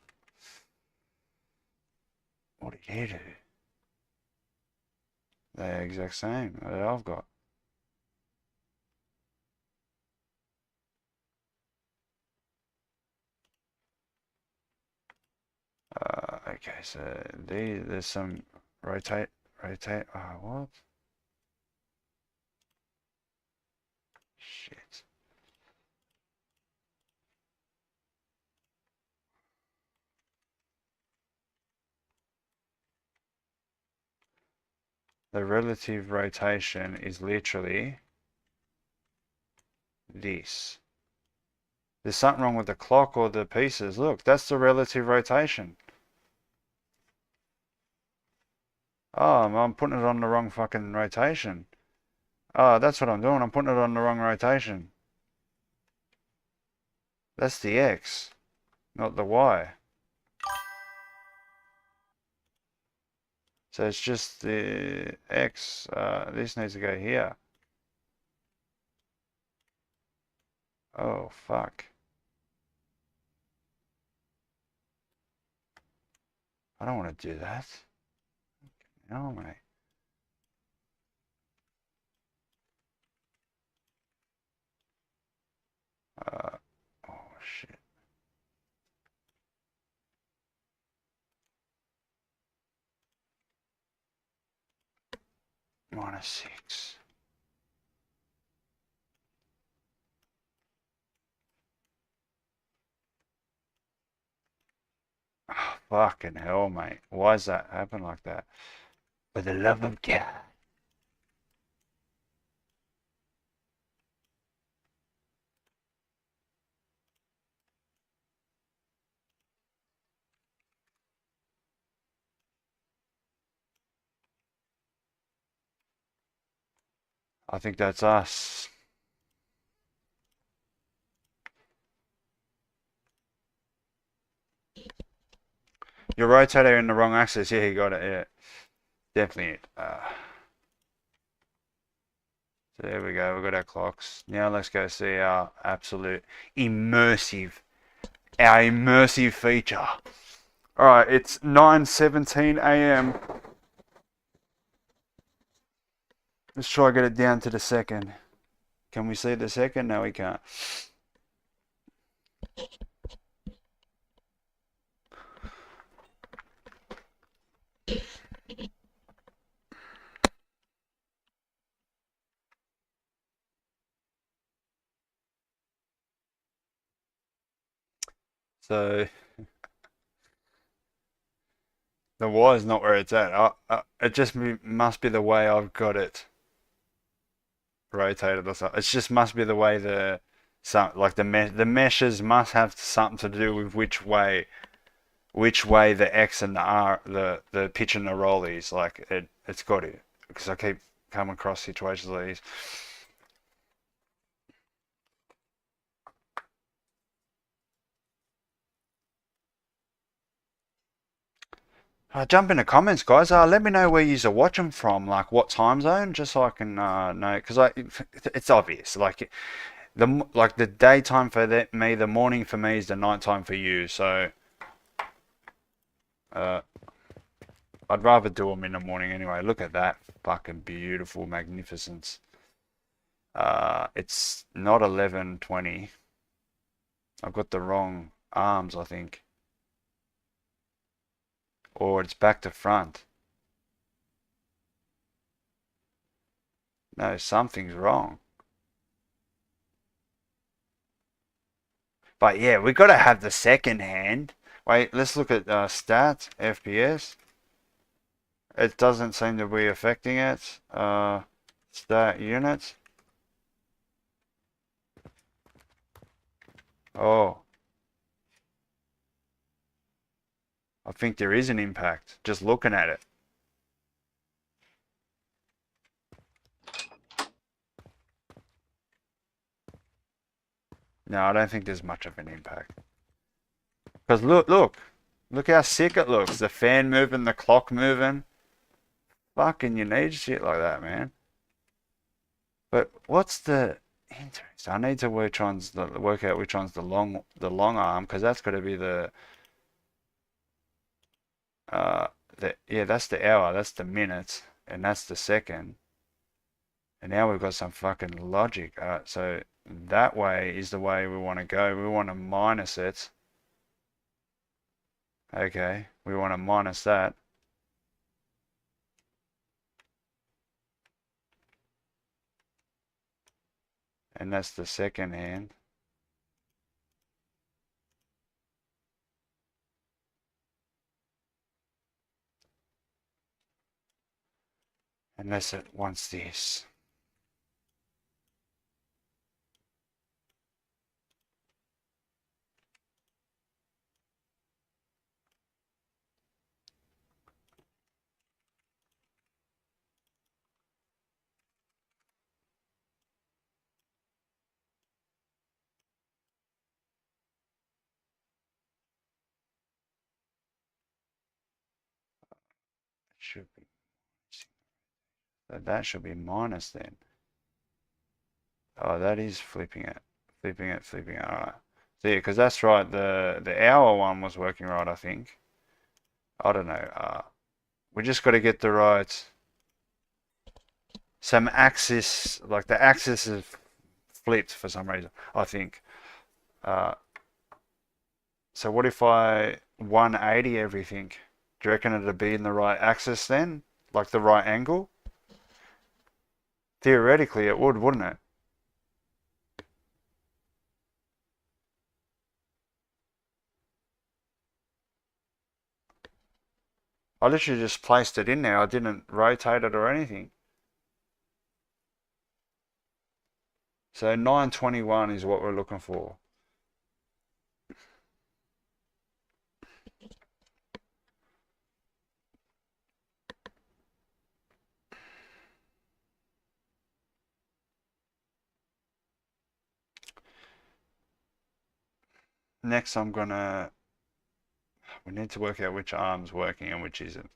[SPEAKER 1] What do you do? The exact same that I've got. Okay, so there's some rotate, what? Shit. The relative rotation is literally this. There's something wrong with the clock or the pieces. Look, that's the relative rotation. Oh, I'm putting it on the wrong fucking rotation. Oh, that's what I'm doing. I'm putting it on the wrong rotation. That's the X, not the Y. So it's just the X. This needs to go here. Oh, fuck. I don't want to do that. No, mate. Oh, shit. -6. Oh, fucking hell, mate. Why does that happen like that? For the love of God. I think that's us. Your rotator in the wrong axis. Yeah, you got it. Yeah, definitely it. So there we go. We've got our clocks. Now let's go see our absolute our immersive feature. All right, it's 9:17 a.m. Let's try to get it down to the second. Can we see the second? No, we can't. So the Y is not where it's at. It just must be the way I've got it rotated or something. It just must be the way the meshes must have something to do with which way the X and the R the pitch and the roll is. Like it's got to, because I keep coming across situations like these. Jump in the comments, guys. Let me know where you're watching from, like what time zone, just so I can know. Because it's obvious. Like the daytime for me, the morning for me is the nighttime for you. So I'd rather do them in the morning anyway. Look at that fucking beautiful magnificence. It's not 11:20. I've got the wrong arms, I think. Or it's back to front. No, something's wrong. But yeah, we got to have the second hand. Wait, let's look at stats, FPS. It doesn't seem to be affecting it. Stat units. Oh, I think there is an impact just looking at it. No, I don't think there's much of an impact. Because look how sick it looks. The fan moving, the clock moving. Fucking, you need shit like that, man. But what's the interest? I need to work out which one's the long arm, because that's got to be uh yeah, that's the hour, that's the minute, and that's the second. And now we've got some fucking logic. So that way is the way we want to go. We want to minus it. Okay, we want to minus that. And that's the second hand. Unless it wants this. should be, that should be minus then. Oh, that is flipping it. Flipping it, flipping it. Alright. So yeah, because that's right. The hour one was working right, I think. I don't know. We just got to get the right, some axis, like the axis is flipped for some reason, I think. So what if I 180 everything? Do you reckon it'd be in the right axis then? Like the right angle? Theoretically it would, wouldn't it? I literally just placed it in there. I didn't rotate it or anything. So 921 is what we're looking for. Next we need to work out which arm's working and which isn't.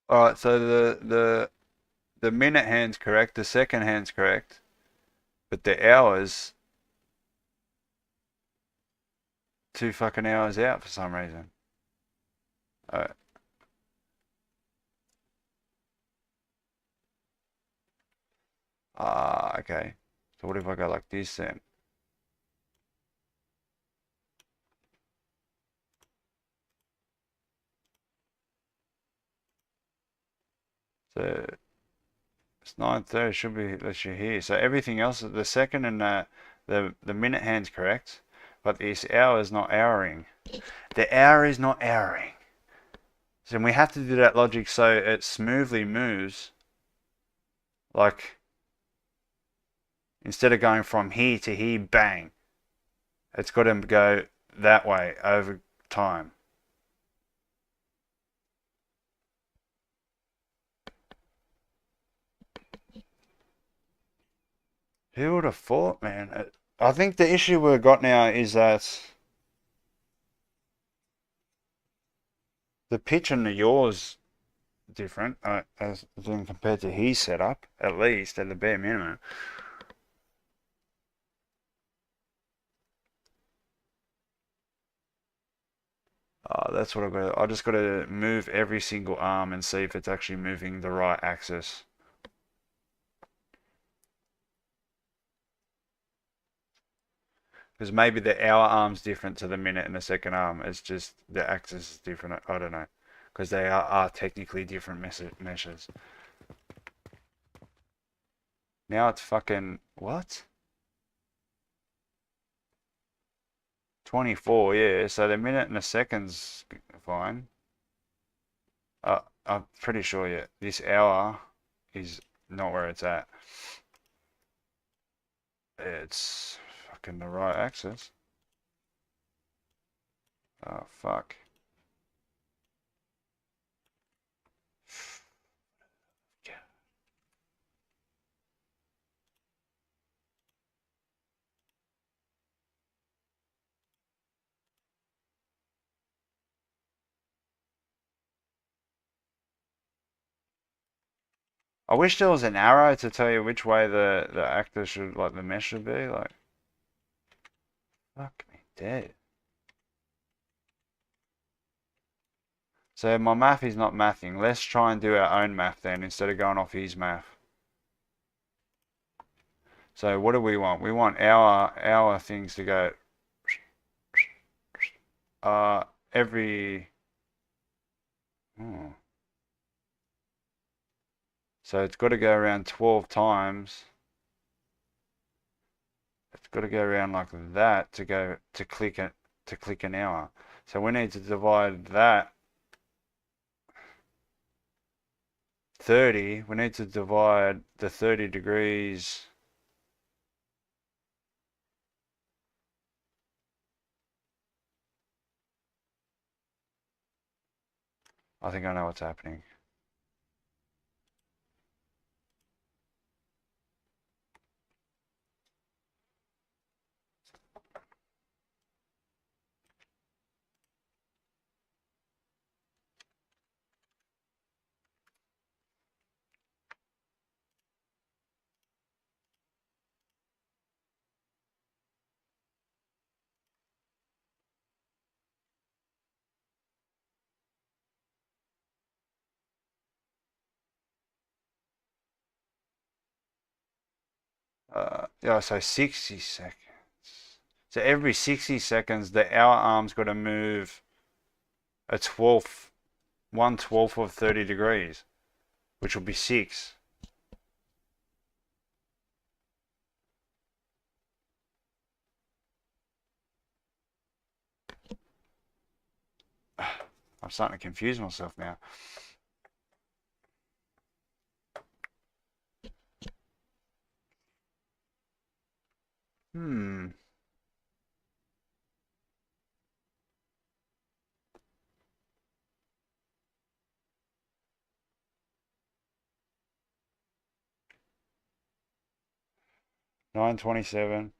[SPEAKER 1] Alright, so the minute hand's correct, the second hand's correct, but the hours 2 fucking hours out for some reason. Alright. Okay. So what if I go like this then? So it's 9:30, should be literally here. So everything else, the second and the minute hand's correct, but this hour is not houring. The hour is not houring. So we have to do that logic so it smoothly moves. Like, instead of going from here to here, bang. It's got to go that way over time. Who would have thought, man? I think the issue we've got now is that the pitch and the yaws different as compared to his setup, at least at the bare minimum. That's what I've got to, I just got to move every single arm and see if it's actually moving the right axis. Because maybe the hour arm's different to the minute and the second arm. It's just the axis is different. I don't know. Because they are technically different measures. Now it's fucking... What? 24, yeah. So the minute and the second's fine. I'm pretty sure, yeah. This hour is not where it's at. It's fucking the right axis. Oh, fuck. I wish there was an arrow to tell you which way the actor should, like, the mesh should be. Like, fuck me dead. So my math is not mathing. Let's try and do our own math then instead of going off his math. So what do we want? We want our things to go every so it's got to go around 12 times. It's got to go around like that to go to click an hour. So we need to divide that 30. We need to divide the 30 degrees. I think I know what's happening. Yeah, so 60 seconds. So every 60 seconds, the hour arm's got to move a 12th, 1/12 of 30 degrees, which will be 6. I'm starting to confuse myself now. Hmm. $9.27.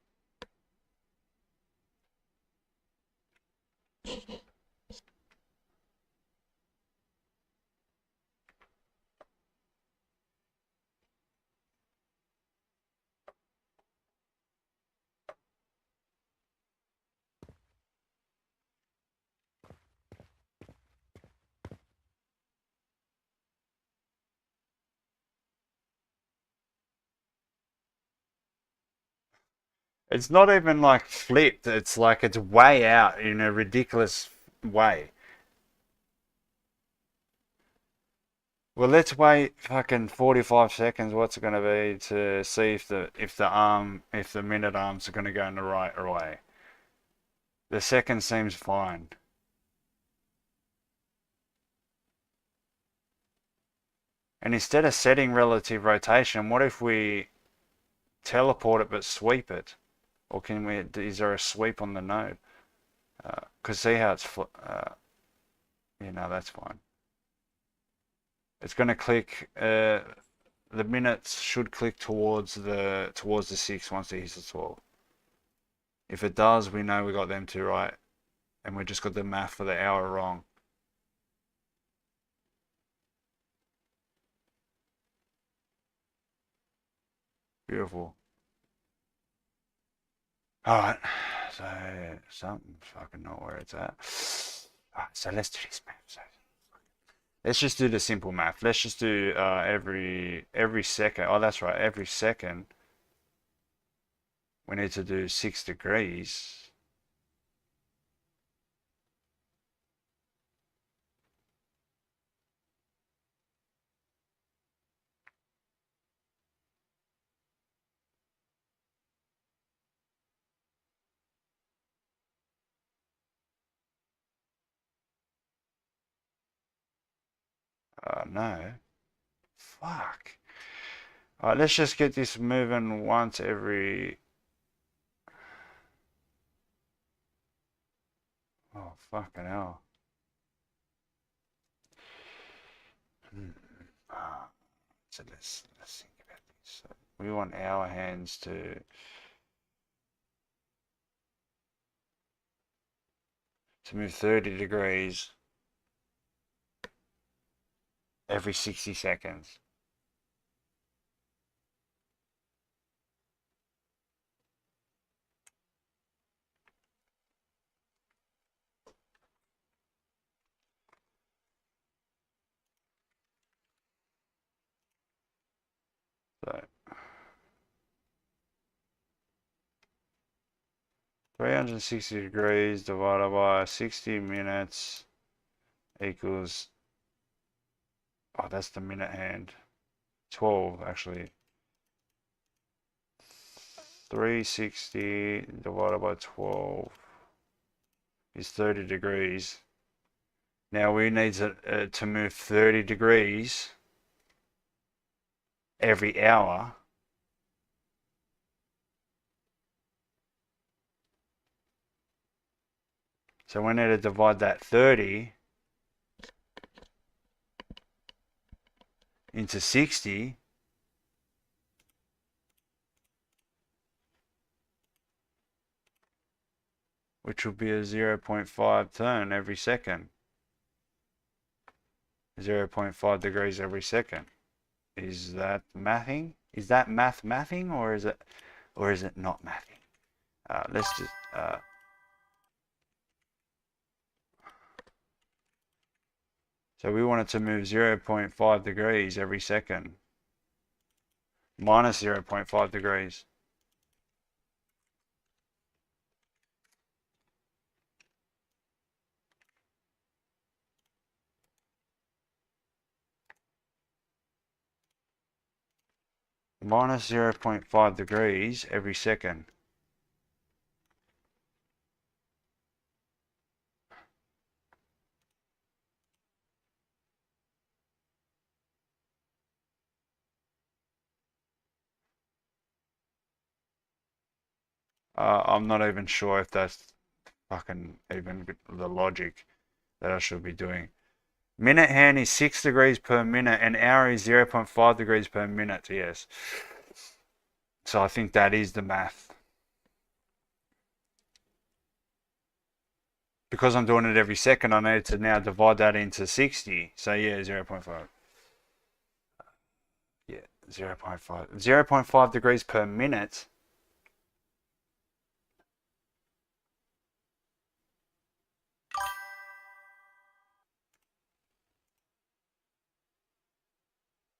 [SPEAKER 1] It's not even like flipped. It's like it's way out in a ridiculous way. Well, let's wait fucking 45 seconds. What's it going to be to see if the minute arms are going to go in the right way. The second seems fine. And instead of setting relative rotation, what if we teleport it but sweep it? Or can we? Is there a sweep on the node? Cause see how it's you know, that's fine. It's going to click. The minutes should click towards the 6 once it hits the 12. If it does, we know we got them two right, and we just got the math for the hour wrong. Beautiful. All right, so something fucking not where it's at. All right, so let's do this math. So let's just do the simple math. Let's just do every second. Oh, that's right. Every second we need to do 6 degrees. No. Fuck. All right, let's just get this moving once every. Oh, fucking hell. So let's think about this. So we want our hands to move 30 degrees every 60 seconds. So 360 degrees divided by 60 minutes equals, oh, that's the minute hand. 12, actually. 360 divided by 12 is 30 degrees. Now we need to move 30 degrees every hour. So we need to divide that 30 into 60. Which will be a 0.5 turn every second. 0.5 degrees every second. Is that mathing? Is that mathing or is it not mathing? Let's just so we want it to move 0.5 degrees every second. Minus 0.5 degrees. Minus 0.5 degrees every second. I'm not even sure if that's fucking even the logic that I should be doing. Minute hand is 6 degrees per minute and hour is 0.5 degrees per minute, yes. So I think that is the math. Because I'm doing it every second, I need to now divide that into 60. So yeah, 0.5. Yeah, 0.5. 0.5 degrees per minute.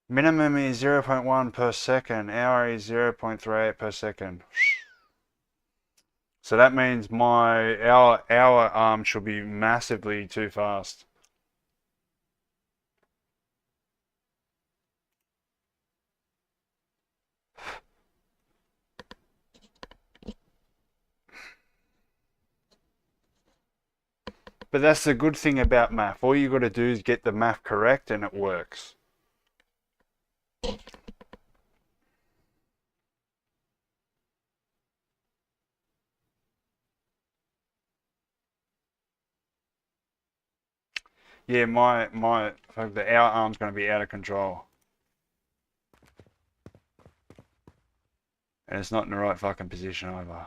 [SPEAKER 1] Minimum is 0.1 per second. Hour is 0.38 per second. So that means our arm should be massively too fast. But that's the good thing about math. All you got to do is get the math correct and it works. Yeah, our arm's going to be out of control. And it's not in the right fucking position either.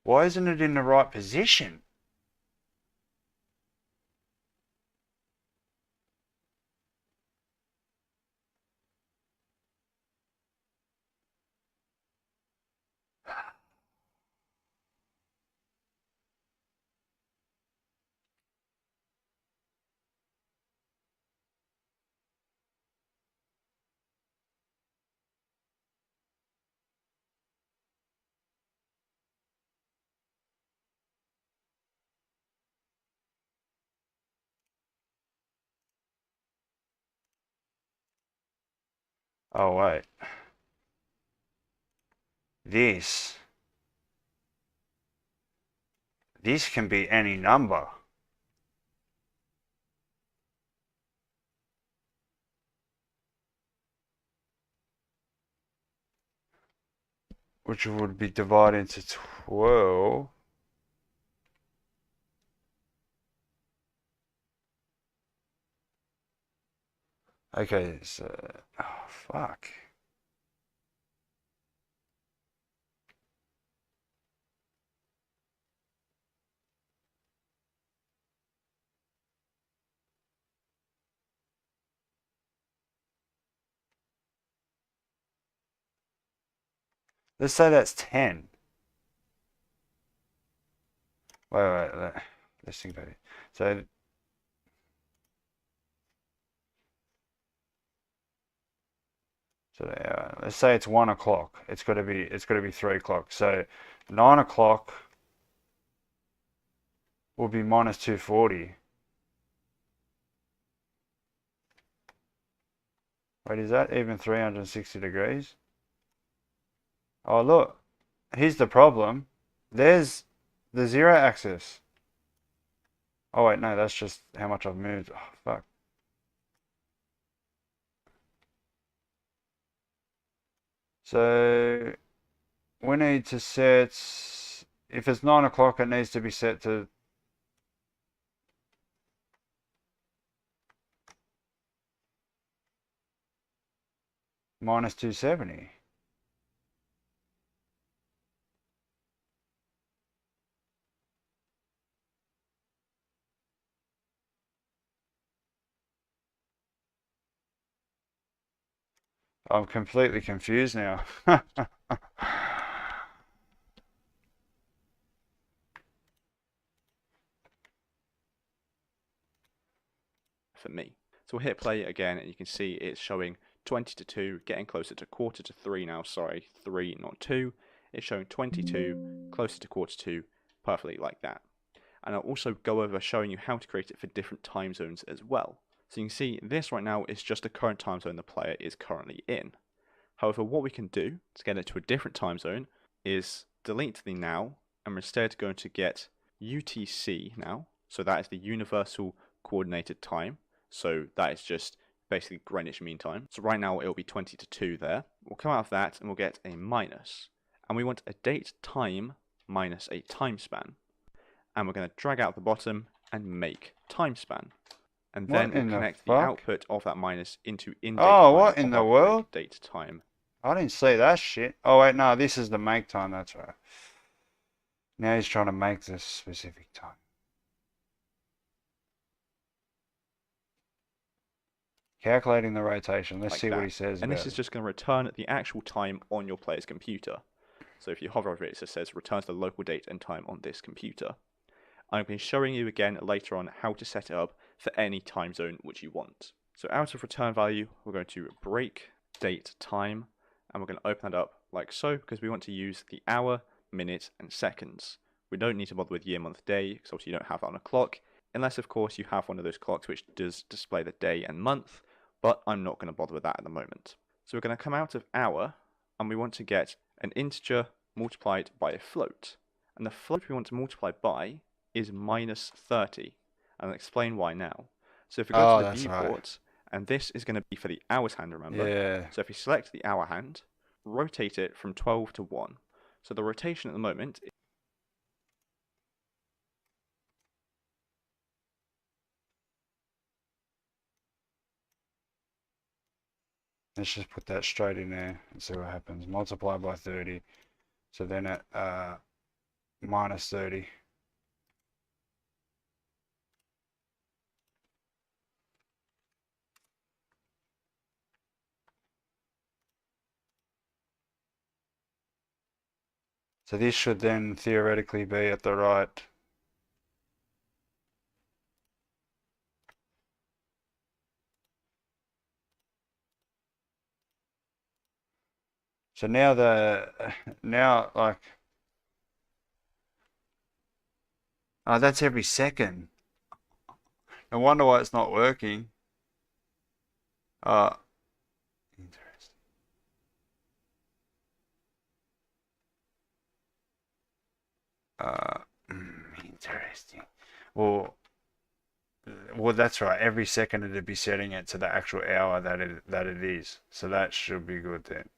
[SPEAKER 1] Why isn't it in the right position? Oh, wait. This can be any number. Which would be divided into 12. Okay, so... Oh, fuck. Let's say that's 10. Wait. Let's think about it. So let's say it's 1 o'clock. It's got to be 3 o'clock. So 9 o'clock will be minus 240. Wait, is that even 360 degrees? Oh, look. Here's the problem. There's the 0 axis. Oh wait, no, that's just how much I've moved. Oh, fuck. So we need to set, if it's 9 o'clock, it needs to be set to minus 270. I'm completely confused now.
[SPEAKER 2] For me. So we'll hit play again, and you can see it's showing 20 to 2, getting closer to quarter to 3 now. Sorry, 3, not 2. It's showing 22, closer to quarter to 2, perfectly like that. And I'll also go over showing you how to create it for different time zones as well. So you can see this right now is just the current time zone the player is currently in. However, what we can do to get it to a different time zone is delete the now, and we're instead going to get UTC now. So that is the Universal Coordinated Time. So that is just basically Greenwich Mean Time. So right now it'll be 20 to 2 there. We'll come out of that and we'll get a minus. And we want a date time minus a time span. And we're going to drag out the bottom and make time span. And then we'll connect the output of that minus into in-date time.
[SPEAKER 1] Oh, what in the world?
[SPEAKER 2] Date time.
[SPEAKER 1] I didn't see that shit. Oh wait, no, this is the make time, that's right. Now he's trying to make this specific time. Calculating the rotation. Let's see what he says.
[SPEAKER 2] And this is just going to return the actual time on your player's computer. So if you hover over it, it just says returns the local date and time on this computer. I'm going to be showing you again later on how to set it up for any time zone which you want. So out of return value, we're going to break date time, and we're going to open that up like so, because we want to use the hour, minute, and seconds. We don't need to bother with year, month, day, because obviously you don't have that on a clock, unless of course you have one of those clocks which does display the day and month, but I'm not going to bother with that at the moment. So we're going to come out of hour, and we want to get an integer multiplied by a float. And the float we want to multiply by is minus 30. And I'll explain why now. So if we go to the viewport, and this is going to be for the hours hand, remember?
[SPEAKER 1] Yeah.
[SPEAKER 2] So if we select the hour hand, rotate it from 12 to 1. So the rotation at the moment is
[SPEAKER 1] let's just put that straight in there and see what happens. Multiply by 30. So then at minus 30. So this should then theoretically be at the right. So now like, oh, that's every second. No wonder why it's not working. Interesting. Interesting. Well, that's right. Every second it'd be setting it to the actual hour that it is. So that should be good then.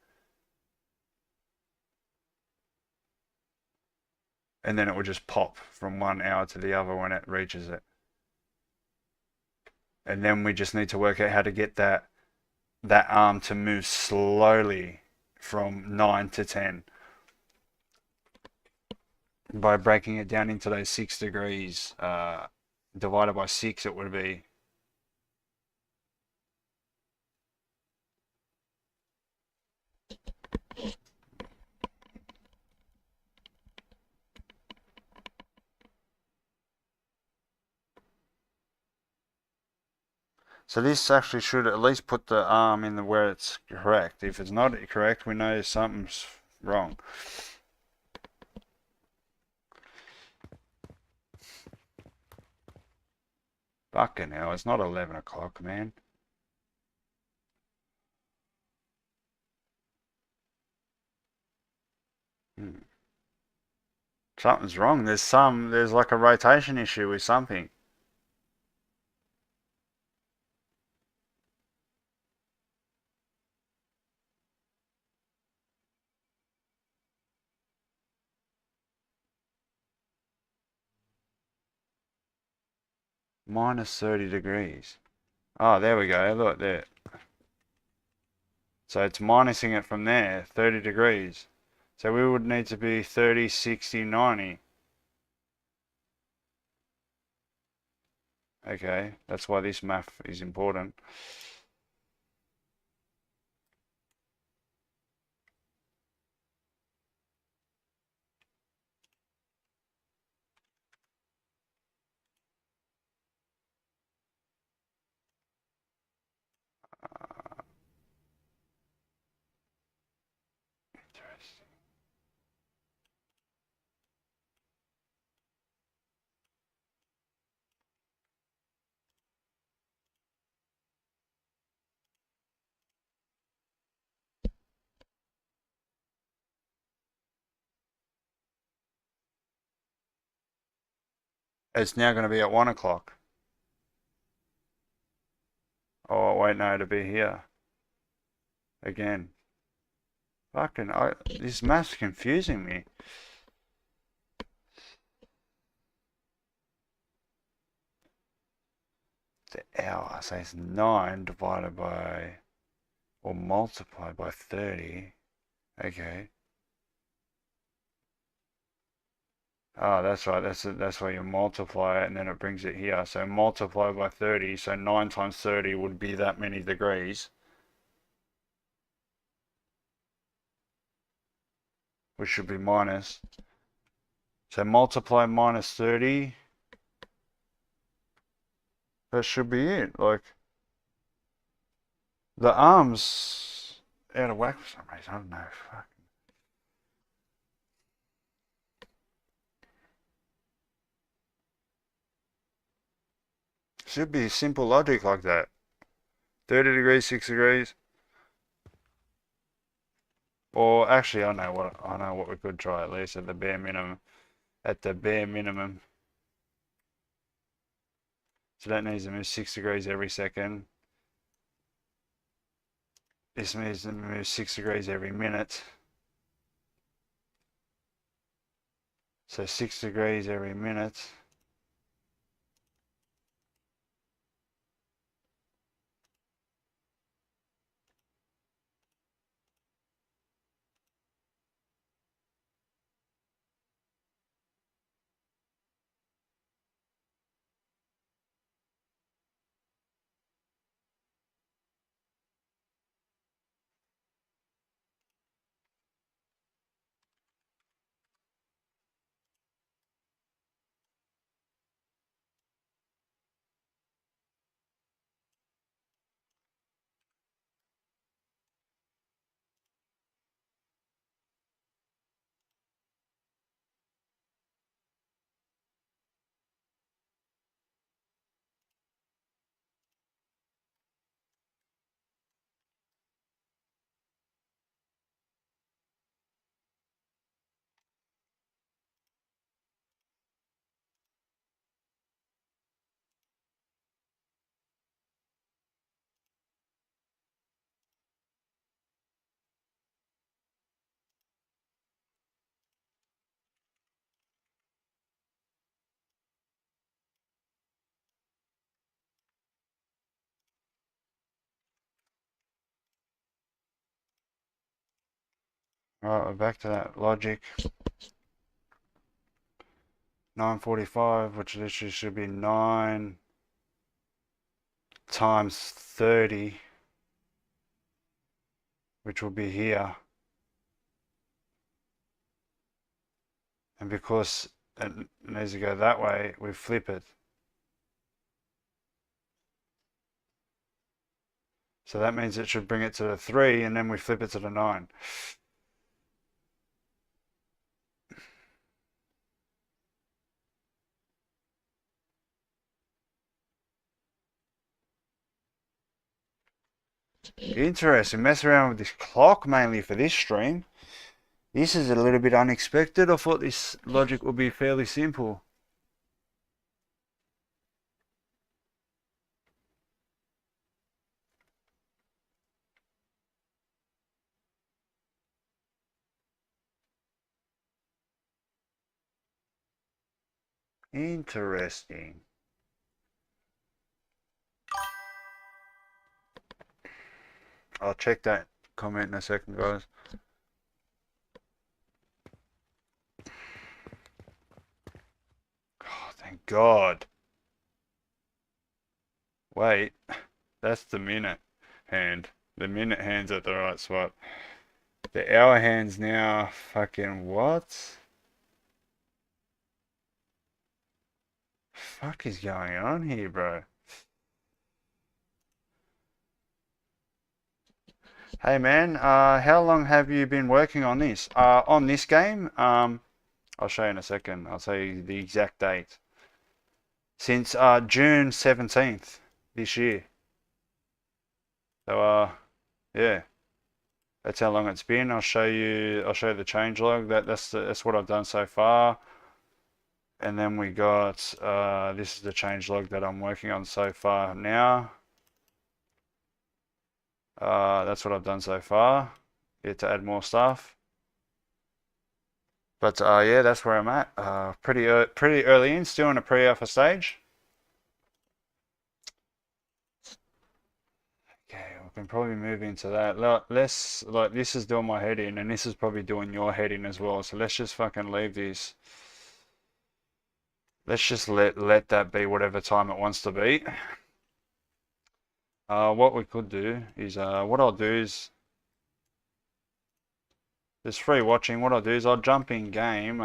[SPEAKER 1] And then it will just pop from one hour to the other when it reaches it. And then we just need to work out how to get that arm to move slowly from 9 to 10 by breaking it down into those 6 degrees. Divided by 6, it would be so this actually should at least put the arm in where it's correct. If it's not correct, we know something's wrong. Fucking hell, it's not 11 o'clock, man. Something's wrong. There's like a rotation issue with something. Minus 30 degrees. Oh, there we go. Look there. So it's minusing it from there, 30 degrees. So we would need to be 30, 60, 90. Okay, that's why this math is important. Interesting. It's now going to be at 1 o'clock. Oh, wait, no, to be here. Again. Fucking, this math's confusing me. The hour, so it's 9 divided by, or multiplied by 30. Okay. Oh, that's right. That's why you multiply it and then it brings it here. So multiply by 30. So 9 times 30 would be that many degrees, which should be minus. So multiply minus 30. That should be it. Like, the arm's out of whack for some reason. I don't know. Fuck. Should be simple logic like that. 30 degrees, 6 degrees. Or actually, I know what we could try at least at the bare minimum. At the bare minimum. So that needs to move 6 degrees every second. This needs to move 6 degrees every minute. So 6 degrees every minute. Alright, we're back to that logic. 945, which literally should be 9 times 30, which will be here. And because it needs to go that way, we flip it. So that means it should bring it to the 3 and then we flip it to the 9. Interesting. Mess around with this clock mainly for this stream. This is a little bit unexpected. I thought this logic would be fairly simple. Interesting. I'll check that comment in a second, guys. Oh, thank God. Wait, that's the minute hand. The minute hand's at the right spot. The hour hand's now fucking what? Fuck is going on here, bro? Hey man, how long have you been working on this? On this game? I'll show you in a second. I'll tell you the exact date. Since June 17th this year. So yeah, that's how long it's been. I'll show you the changelog. That's what I've done so far. And then we got this is the changelog that I'm working on so far now. That's what I've done so far. Get to add more stuff. But yeah, that's where I'm at. Pretty early in, still in a pre-alpha stage. Okay, we can probably move into that. Let's like this is doing my head in, and this is probably doing your head in as well. So let's just fucking leave this. Let's just let that be whatever time it wants to be. What we could do is what I'll do is there's free watching. What I'll do is I'll jump in game.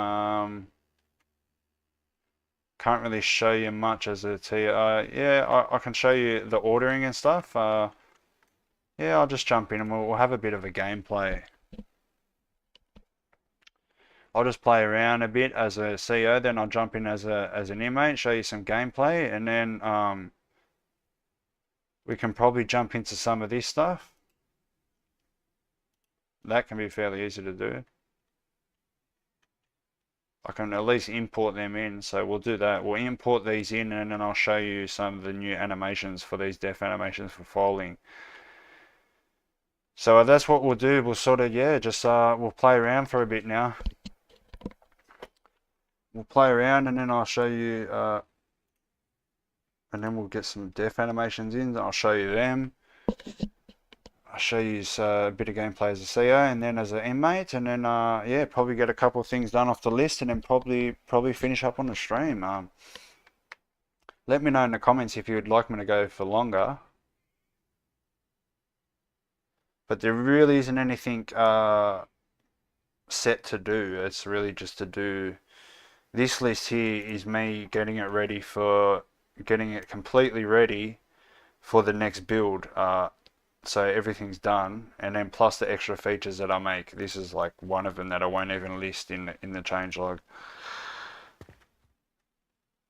[SPEAKER 1] Can't really show you much as a T. Yeah, I can show you the ordering and stuff. Yeah, I'll just jump in and we'll have a bit of a gameplay. I'll just play around a bit as a CO, then I'll jump in as an inmate, show you some gameplay, and then we can probably jump into some of this stuff. That can be fairly easy to do. I can at least import them in, so we'll do that. We'll import these in and then I'll show you some of the new animations for these death animations for folding. So that's what we'll do. We'll sort of, yeah, just we'll play around for a bit now. We'll play around and then I'll show you, and then we'll get some death animations in. I'll show you them. I'll show you a bit of gameplay as a CO and then as an inmate, and then yeah, probably get a couple of things done off the list, and then probably finish up on the stream. Let me know in the comments if you'd like me to go for longer. But there really isn't anything set to do. It's really just to do. This list here is me getting it ready for getting it completely ready for the next build. So everything's done, and then plus the extra features that I make. This is like one of them that I won't even list in the changelog.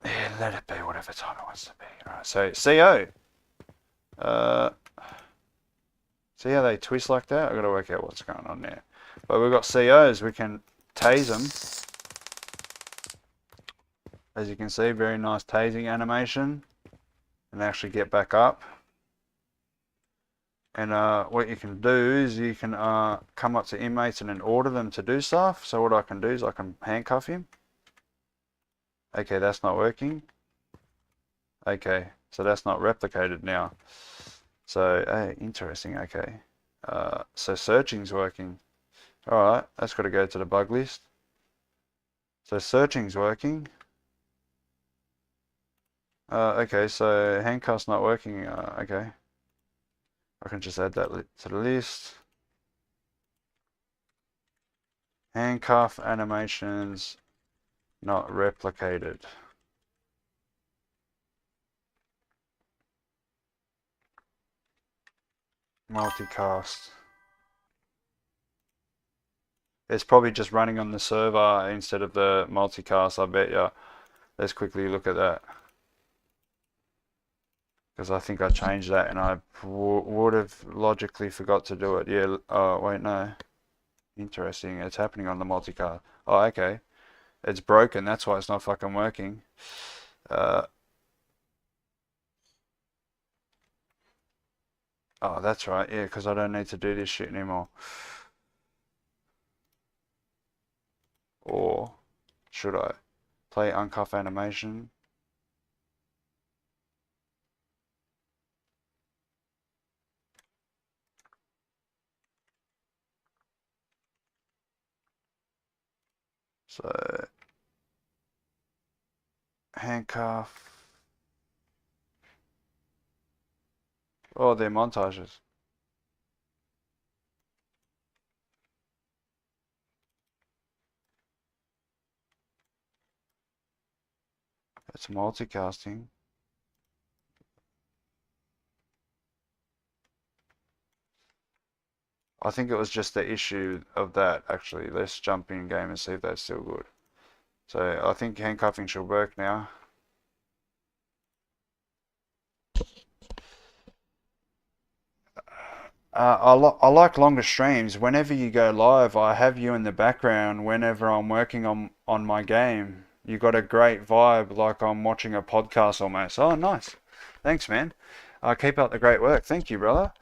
[SPEAKER 1] Yeah, let it be whatever time it wants to be. Alright, so CO. See how they twist like that? I've got to work out what's going on there. But we've got COs, we can tase them. As you can see, very nice tasing animation. And actually get back up. And what you can do is you can come up to inmates and then order them to do stuff. So what I can do is I can handcuff him. Okay, that's not working. Okay, so that's not replicated now. So, hey, interesting, okay. So searching's working. Alright, that's got to go to the bug list. So searching's working. Okay, so handcuff's not working. Okay. I can just add that to the list. Handcuff animations not replicated. Multicast. It's probably just running on the server instead of the multicast, I bet ya. Let's quickly look at that. Because I think I changed that and I would have logically forgot to do it. Yeah, oh wait, no. Interesting, it's happening on the multicast. Oh, okay. It's broken, that's why it's not fucking working. Oh, that's right, yeah, because I don't need to do this shit anymore. Or should I? Play uncuff animation. So handcuff. Oh, they're montages. It's multicasting. I think it was just the issue of that, actually. Let's jump in game and see if that's still good. So I think handcuffing should work now. I like longer streams. Whenever you go live, I have you in the background whenever I'm working on my game. You got a great vibe, like I'm watching a podcast almost. Oh, nice. Thanks, man. Keep up the great work. Thank you, brother.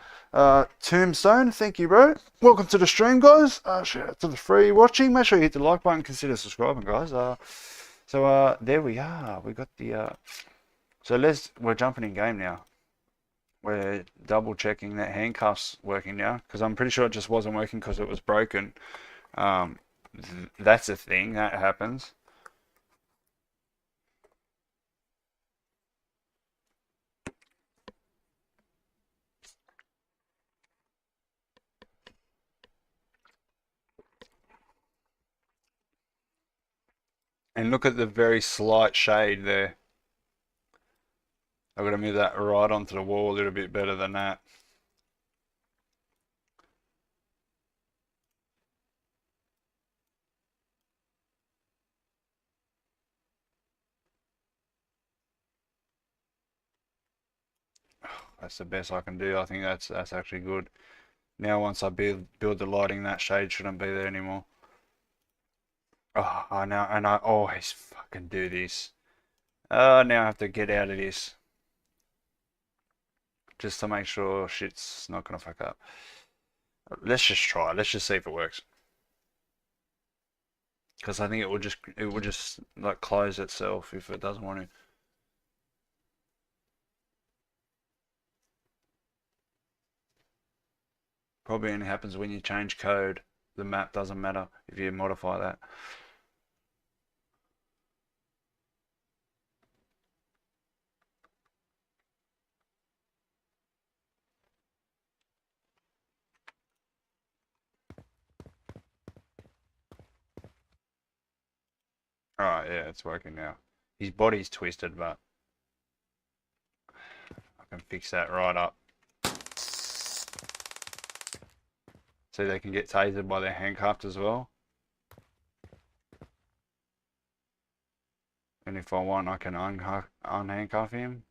[SPEAKER 1] Tombstone, thank you, bro. Welcome to the stream, guys. Shout out to the free watching. Make sure you hit the like button. Consider subscribing, guys. There we are. We got the. We're jumping in game now. We're double checking that handcuff's working now because I'm pretty sure it just wasn't working because it was broken. That's a thing that happens. And look at the very slight shade there. I've got to move that right onto the wall a little bit better than that. That's the best I can do. I think that's actually good. Now once I build the lighting, that shade shouldn't be there anymore. Oh, I always fucking do this. Now I have to get out of this just to make sure shit's not gonna fuck up. Let's just try. Let's just see if it works. Because I think it will just like close itself if it doesn't want to. Probably only happens when you change code. The map doesn't matter if you modify that. Alright, yeah, it's working now. His body's twisted, but I can fix that right up. So they can get tasered while they're handcuffed as well. And if I want, I can unhandcuff him.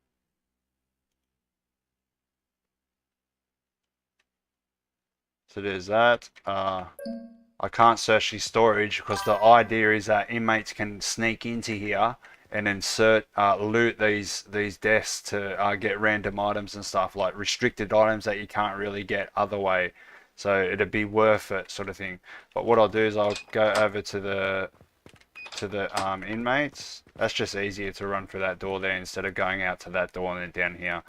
[SPEAKER 1] So there's that. I can't search his storage because the idea is that inmates can sneak into here and insert loot these desks to get random items and stuff, like restricted items that you can't really get other way. So it'd be worth it, sort of thing. But what I'll do is I'll go over to the inmates. That's just easier to run through that door there instead of going out to that door and then down here.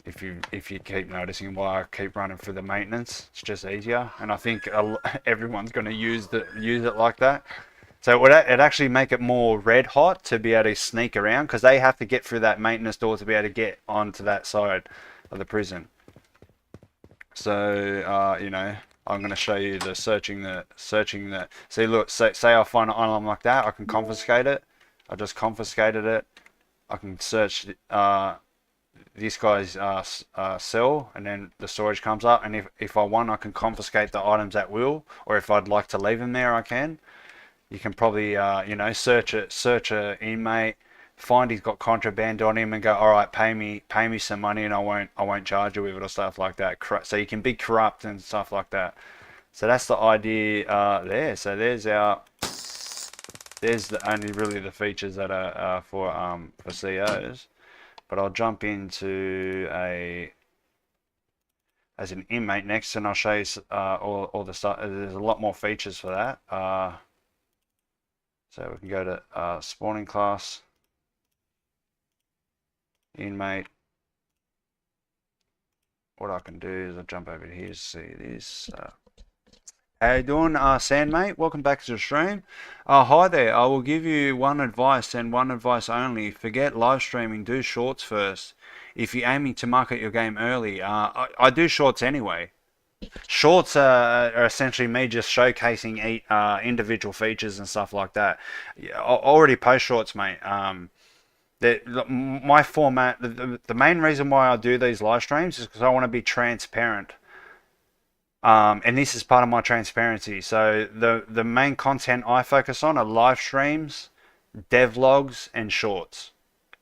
[SPEAKER 1] If you keep noticing why I keep running through the maintenance, it's just easier, and I think everyone's going to use it like that. So it actually make it more red hot to be able to sneak around because they have to get through that maintenance door to be able to get onto that side of the prison. So you know, I'm going to show you the searching the. See, look, say I find an item like that, I can confiscate it. I just confiscated it. I can search this guy's cell, and then the storage comes up, and if I want, I can confiscate the items at will, or if I'd like to leave them there, I can. You can probably you know, search a inmate, find he's got contraband on him, and go, all right, pay me some money, and I won't charge you with it, or stuff like that. So you can be corrupt and stuff like that. So that's the idea there. So there's only really the features that are for COs. But I'll jump into as an inmate next, and I'll show you all the stuff. There's a lot more features for that. So we can go to spawning class, inmate. What I can do is I'll jump over here to see this. How you doing, Sandmate? Welcome back to the stream. Hi there. I will give you one advice and one advice only. Forget live streaming. Do shorts first. If you're aiming to market your game early, I do shorts anyway. Shorts are essentially me just showcasing individual features and stuff like that. Yeah, I already post shorts, mate. My format, the main reason why I do these live streams is because I want to be transparent. And this is part of my transparency. So the main content I focus on are live streams, devlogs, and shorts,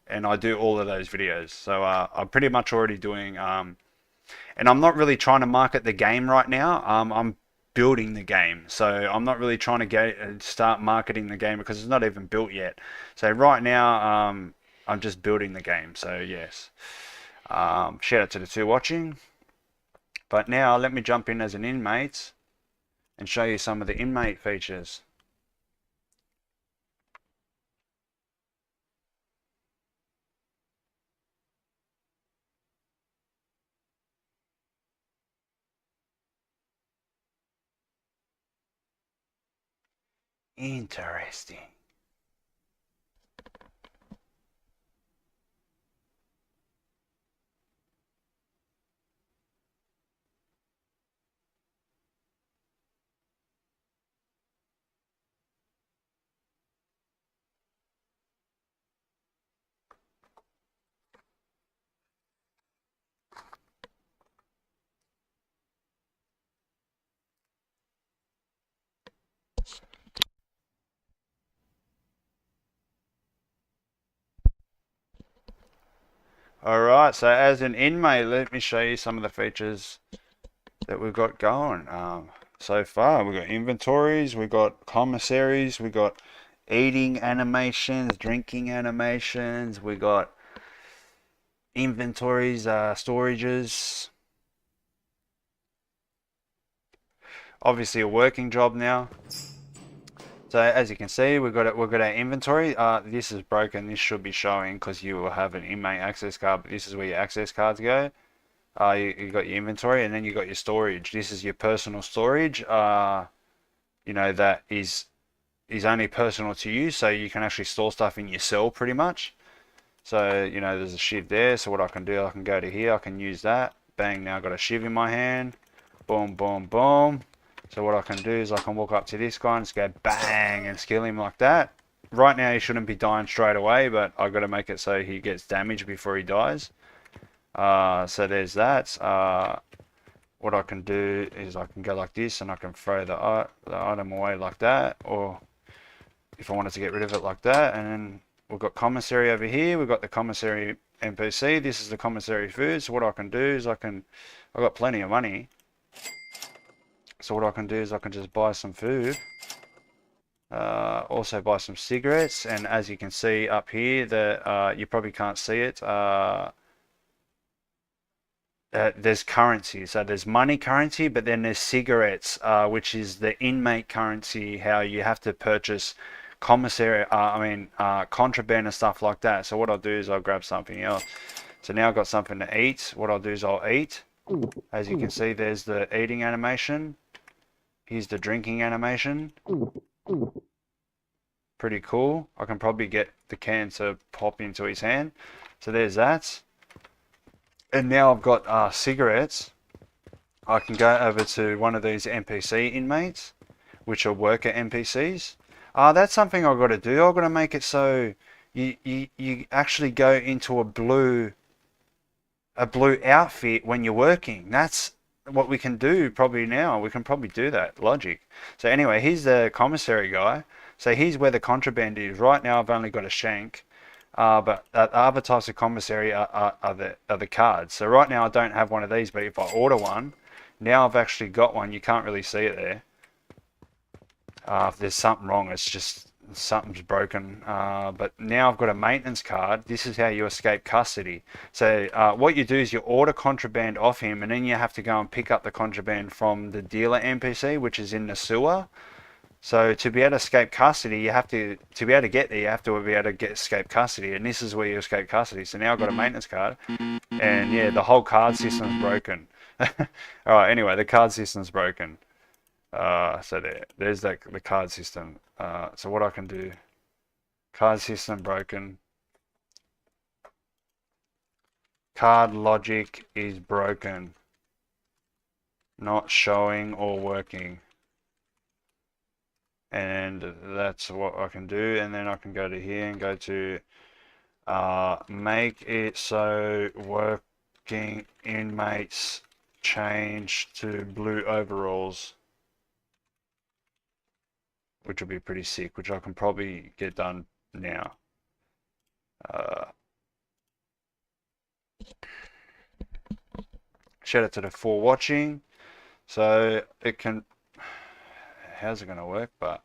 [SPEAKER 1] and I do all of those videos. So I'm pretty much already doing. And I'm not really trying to market the game right now. I'm building the game, so I'm not really trying to start marketing the game because it's not even built yet. So right now, I'm just building the game. So yes, shout out to the two watching. But now let me jump in as an inmate and show you some of the inmate features. Interesting. Alright, so as an inmate, let me show you some of the features that we've got going. So far, we've got inventories, we've got commissaries, we've got eating animations, drinking animations, we got inventories, storages. Obviously a working job now. So as you can see, we've got our inventory. This is broken. This should be showing because you will have an inmate access card, but this is where your access cards go. You got your inventory, and then you got your storage. This is your personal storage. That is only personal to you, so you can actually store stuff in your cell pretty much. So there's a shiv there. So what I can do, I can go to here. I can use that. Bang! Now I've got a shiv in my hand. Boom! Boom! Boom! So what I can do is I can walk up to this guy and just go bang and skill him like that. Right now he shouldn't be dying straight away, but I've got to make it so he gets damaged before he dies. So there's that. What I can do is I can go like this and I can throw the item away like that, or if I wanted to get rid of it like that. And then we've got commissary over here. We've got the commissary NPC. This is the commissary food. So what I can do is I've got plenty of money. So what I can do is I can just buy some food. Also buy some cigarettes, and as you can see up here, you probably can't see it. There's currency, so there's money currency, but then there's cigarettes, which is the inmate currency. How you have to purchase contraband and stuff like that. So what I'll do is I'll grab something else. So now I've got something to eat. What I'll do is I'll eat. As you can see, there's the eating animation. Here's the drinking animation. Pretty cool. I can probably get the can to pop into his hand. So there's that. And now I've got cigarettes. I can go over to one of these NPC inmates, which are worker NPCs. That's something I've got to do. I've got to make it so you actually go into a blue outfit when you're working. That's what we can do probably now. We can probably do that logic. So anyway, here's the commissary guy. So here's where the contraband is. Right now I've only got a shank, but other types of commissary are the cards. So right now I don't have one of these, but if I order one, now I've actually got one. You can't really see it there. If there's something wrong, it's just something's broken. But now I've got a maintenance card. This is how you escape custody. So what you do is you order contraband off him, and then you have to go and pick up the contraband from the dealer NPC, which is in the sewer. So to be able to escape custody, to be able to get there, you have to be able to escape custody, and this is where you escape custody. So now I've got a maintenance card, and yeah, the whole card system's broken. All right, anyway, the card system's broken. So there's the card system. So what I can do, card system broken. Card logic is broken. Not showing or working. And that's what I can do. And then I can go to here and go to make it so working inmates change to blue overalls, which will be pretty sick, which I can probably get done now. Shout out to the for watching. So it can, how's it going to work? But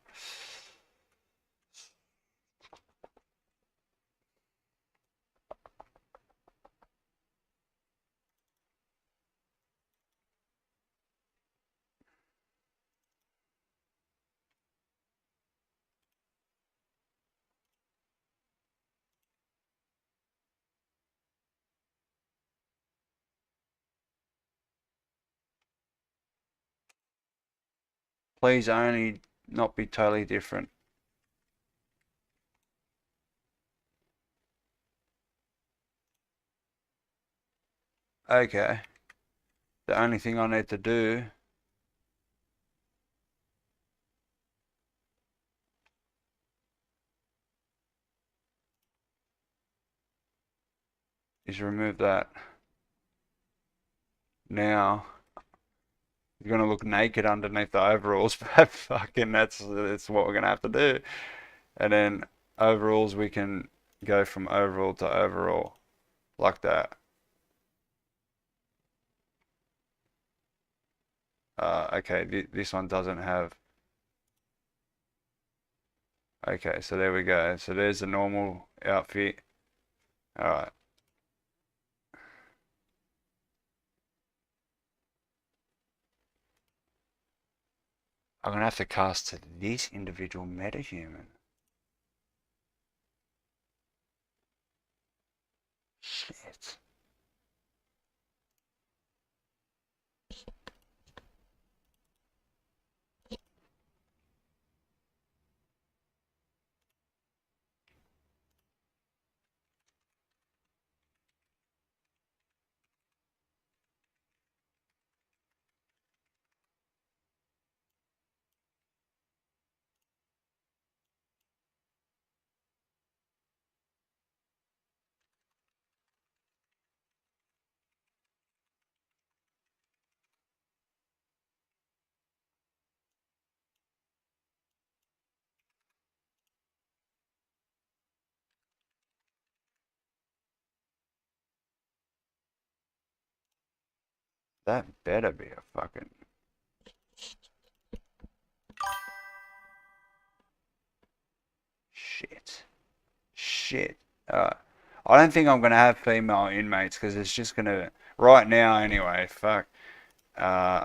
[SPEAKER 1] please only not be totally different. Okay. The only thing I need to do is remove that. Now you're gonna look naked underneath the overalls, but fucking that's what we're gonna have to do. And then overalls, we can go from overall to overall like that. Okay, this one doesn't have. Okay, so there we go. So there's the normal outfit. All right. I'm gonna have to cast to this individual metahuman. Shit. That better be a fucking shit. Shit. I don't think I'm gonna have female inmates because it's just gonna right now anyway. Fuck. Uh,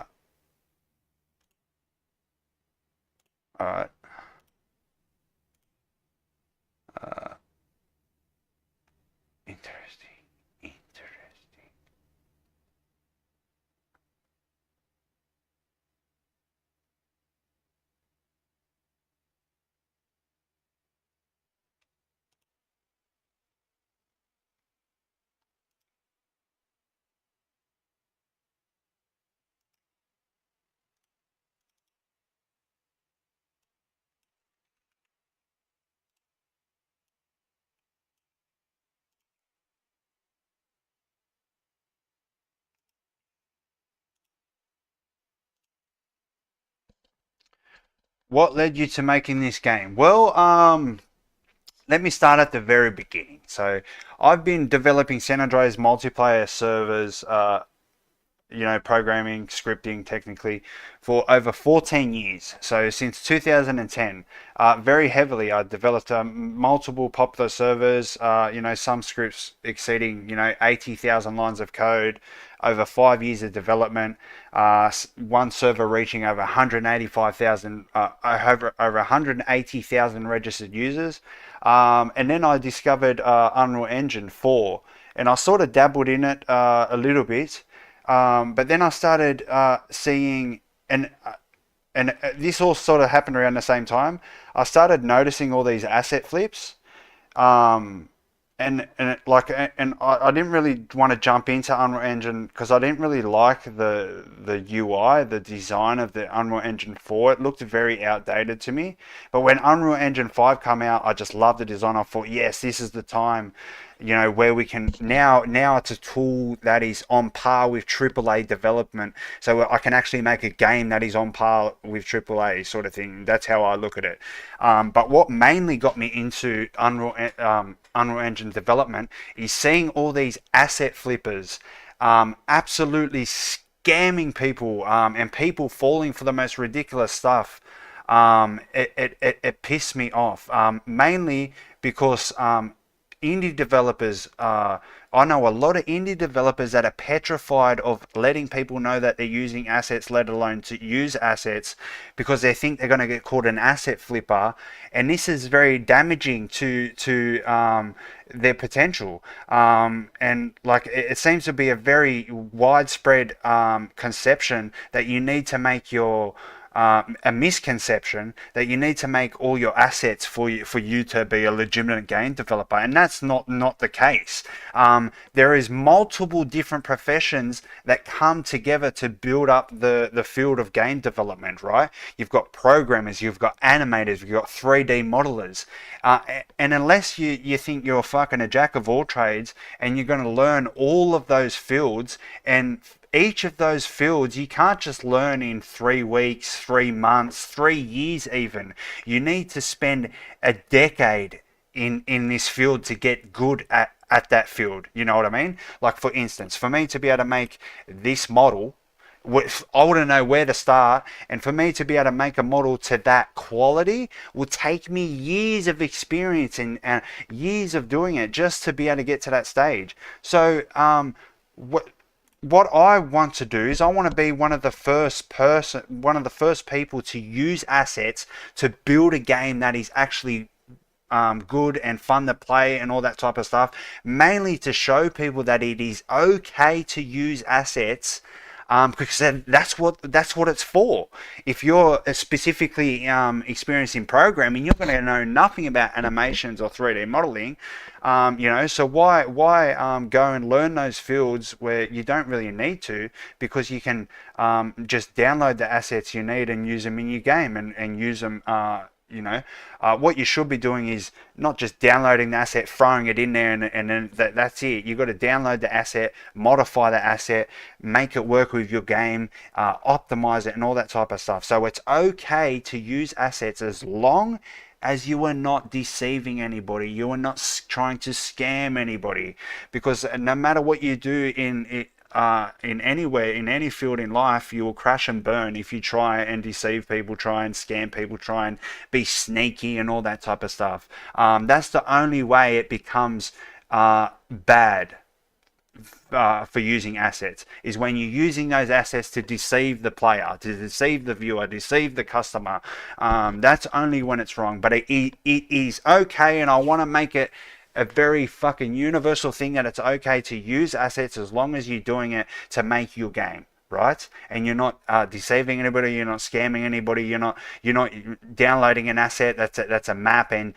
[SPEAKER 1] all right. Uh, interesting. Interesting. What led you to making this game? Well, let me start at the very beginning. So, I've been developing San Andreas multiplayer servers, programming, scripting technically for over 14 years. So since 2010, very heavily, I developed multiple popular servers, some scripts exceeding, 80,000 lines of code, over 5 years of development, one server reaching over 185,000, over 180,000 registered users. And then I discovered Unreal Engine 4, and I sort of dabbled in it a little bit. But then I started seeing, and this all sort of happened around the same time. I started noticing all these asset flips. Um, and I didn't really want to jump into Unreal Engine because I didn't really like the UI, the design of the Unreal Engine 4. It looked very outdated to me. But when Unreal Engine 5 come out, I just loved the design. I thought, yes, this is the time, where we can now it's a tool that is on par with AAA development. So I can actually make a game that is on par with AAA sort of thing. That's how I look at it. But what mainly got me into Unreal Engine development is seeing all these asset flippers absolutely scamming people, and people falling for the most ridiculous stuff. It pissed me off, mainly because indie developers, I know a lot of indie developers that are petrified of letting people know that they're using assets, let alone to use assets, because they think they're going to get called an asset flipper, and this is very damaging to their potential. And like it seems to be a very widespread conception that you need to make your a misconception that you need to make all your assets for you to be a legitimate game developer, and that's not the case. There is multiple different professions that come together to build up the field of game development, right? You've got programmers, you've got animators, you've got 3D modelers, and unless you think you're fucking a jack of all trades and you're going to learn all of those fields, and each of those fields you can't just learn in 3 weeks, 3 months, 3 years even. You need to spend a decade in this field to get good at that field. You know what I mean? Like, for instance, for me to be able to make this model, I wouldn't know where to start, and for me to be able to make a model to that quality will take me years of experience and years of doing it just to be able to get to that stage. So what I want to do is I want to be one of the first people to use assets to build a game that is actually good and fun to play and all that type of stuff, mainly to show people that it is okay to use assets, because that's what it's for. If you're specifically experienced in programming, you're going to know nothing about animations or 3D modeling. So why go and learn those fields where you don't really need to, because you can just download the assets you need and use them in your game and use them. What you should be doing is not just downloading the asset, throwing it in there, and then that's it. You've got to download the asset, modify the asset, make it work with your game, optimize it, and all that type of stuff. So it's okay to use assets as long as you are not deceiving anybody, you are not trying to scam anybody, because no matter what you do in anywhere, in any field in life, you will crash and burn if you try and deceive people, try and scam people, try and be sneaky and all that type of stuff. That's the only way it becomes bad for using assets, is when you're using those assets to deceive the player, to deceive the viewer, deceive the customer. That's only when it's wrong. But it is okay, and I want to make it a very fucking universal thing that it's okay to use assets as long as you're doing it to make your game, right? And you're not deceiving anybody, you're not scamming anybody, you're not downloading an asset that's a map and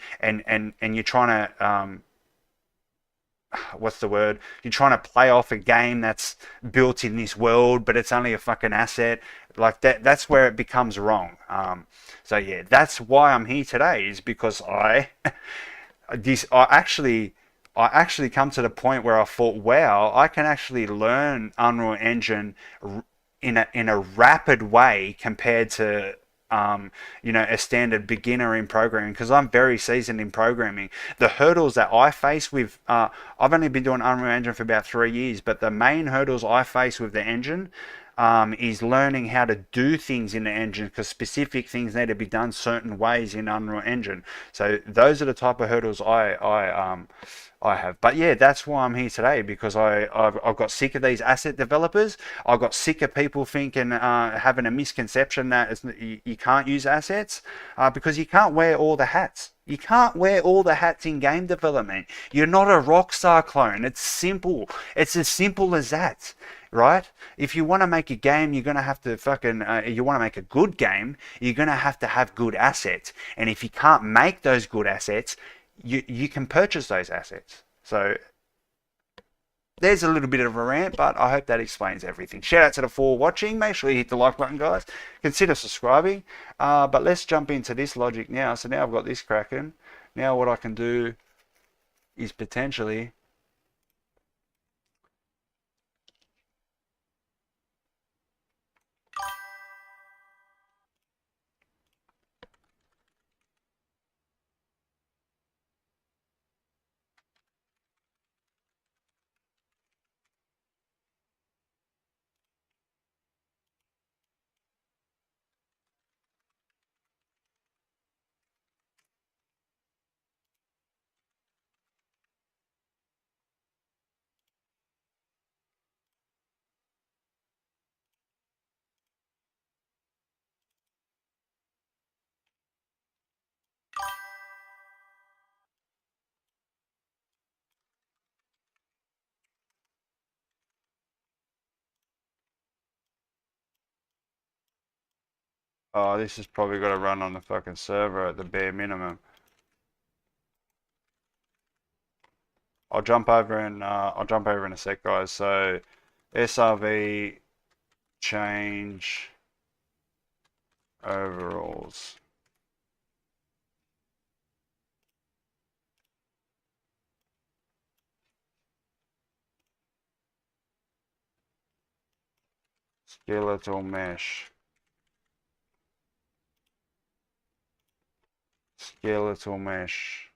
[SPEAKER 1] you're trying to what's the word? You're trying to play off a game that's built in this world, but it's only a fucking asset. Like that's where it becomes wrong. So yeah, that's why I'm here today, is because I actually come to the point where I thought, wow, I can actually learn Unreal Engine in a rapid way compared to a standard beginner in programming, because I'm very seasoned in programming. The hurdles that I face with I've only been doing Unreal Engine for about 3 years, but the main hurdles I face with the engine is learning how to do things in the engine, because specific things need to be done certain ways in Unreal Engine. So those are the type of hurdles I have. But yeah, that's why I'm here today, because I've got sick of these asset developers. I got sick of people thinking, having a misconception that you can't use assets, because you can't wear all the hats. You can't wear all the hats in game development. You're not a Rockstar clone. It's simple. It's as simple as that. right? If you want to make a game, you're gonna have to fucking. You want to make a good game, you're gonna have to have good assets. And if you can't make those good assets, you can purchase those assets. So there's a little bit of a rant, but I hope that explains everything. Shout out to the four watching. Make sure you hit the like button, guys. Consider subscribing. But let's jump into this logic now. So now I've got this cracking. Now what I can do is potentially oh, this has probably got to run on the fucking server at the bare minimum. I'll jump over in a sec, guys. So SRV change overalls. Skeletal mesh. Skeletal mesh.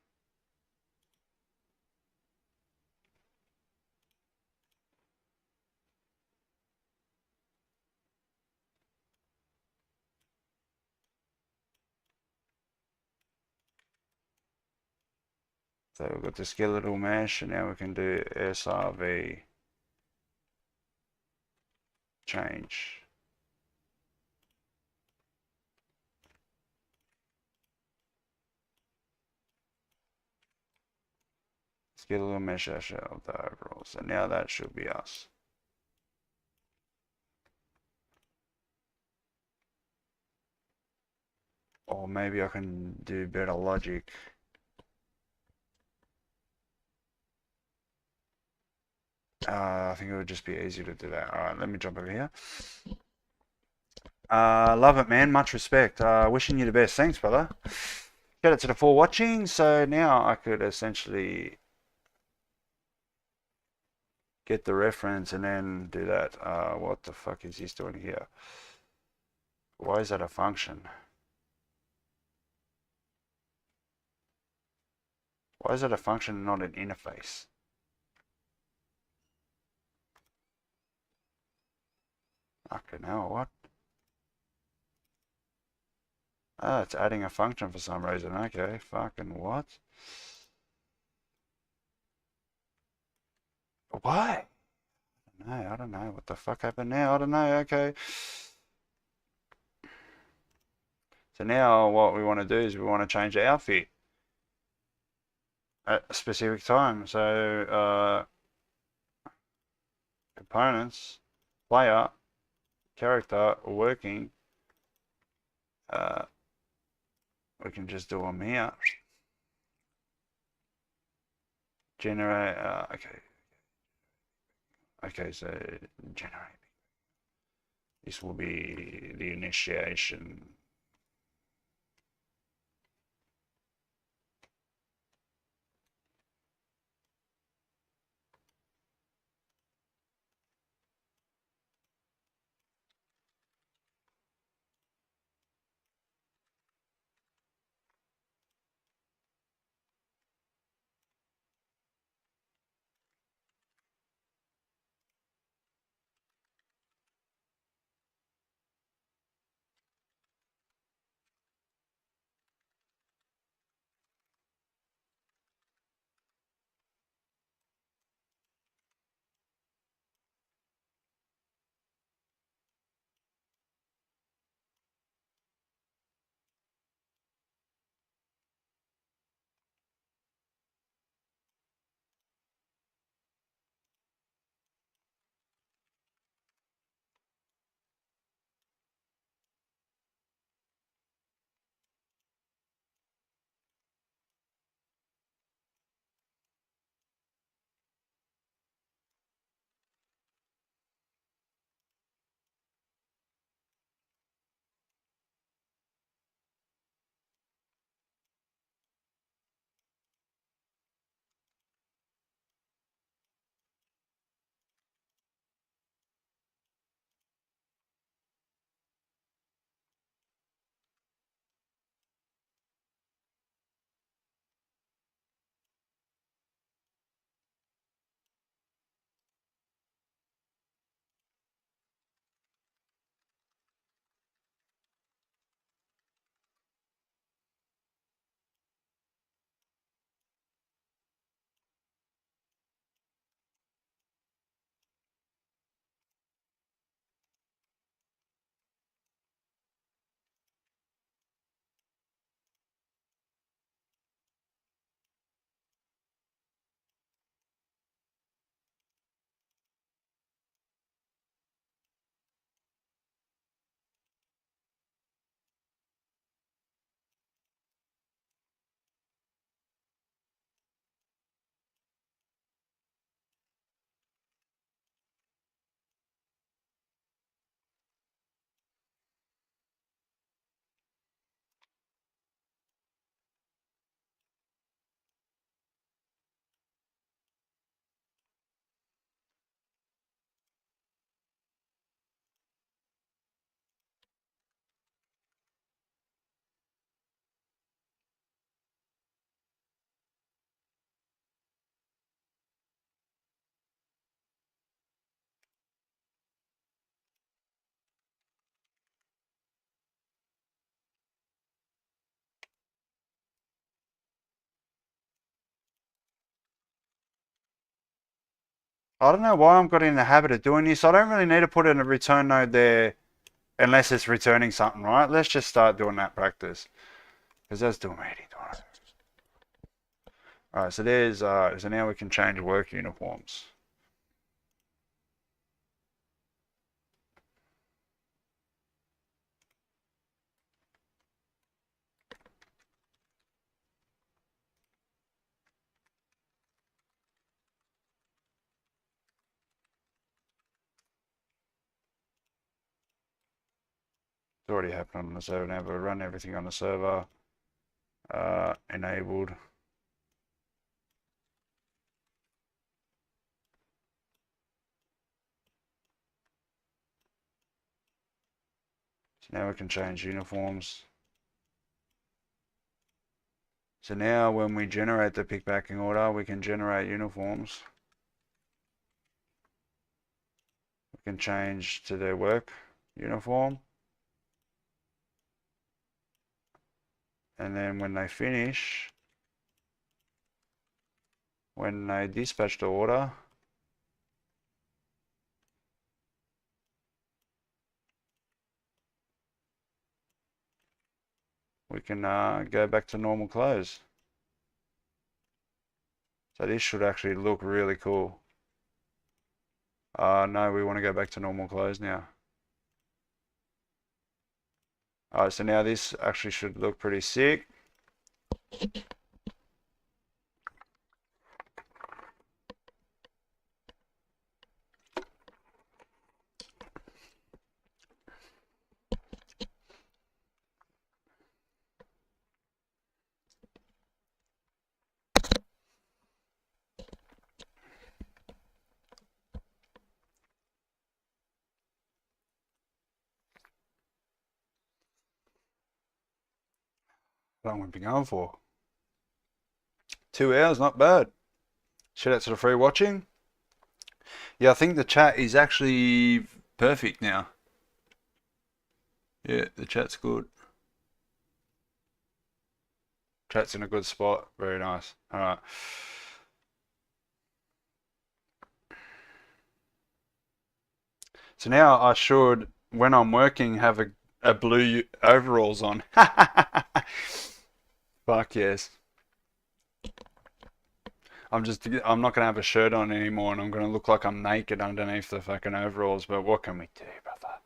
[SPEAKER 1] So we've got the skeletal mesh, and now we can do SRV change. Skeletal mesh of the overall. So now that should be us. Or maybe I can do better logic. I think it would just be easier to do that. Alright, let me jump over here. Love it, man. Much respect. Wishing you the best. Thanks, brother. Shout out to the four watching. So now I could essentially get the reference and then do that. What the fuck is he doing here? Why is that a function? Why is that a function and not an interface? Fucking hell, what? Oh, it's adding a function for some reason. Okay, fucking what? Why? No, I don't know. What the fuck happened now? I don't know. Okay. So now what we want to do is we want to change the outfit at a specific time. So components, player, character, working. We can just do them here. Generate. Okay. Okay. So generate. This will be the initiation. I don't know why I'm got in the habit of doing this. I don't really need to put in a return node there unless it's returning something, right? Let's just start doing that practice. Because that's doing me. Alright, so there's so now we can change work uniforms. It's already happened on the server now, but run everything on the server. Enabled. So now we can change uniforms. So now when we generate the pick packing order, we can generate uniforms. We can change to their work uniform. And then when they finish, when they dispatch the order, we can go back to normal clothes. So this should actually look really cool. No, we want to go back to normal clothes now. Alright, so now this actually should look pretty sick. How long have we been going for? 2 hours, not bad. Shout out to the free watching. Yeah, I think the chat is actually perfect now. Yeah, the chat's good. Chat's in a good spot. Very nice. Alright. So now I should, when I'm working, have a blue overalls on. Fuck yes. I'm not gonna have a shirt on anymore, and I'm gonna look like I'm naked underneath the fucking overalls. But what can we do, brother?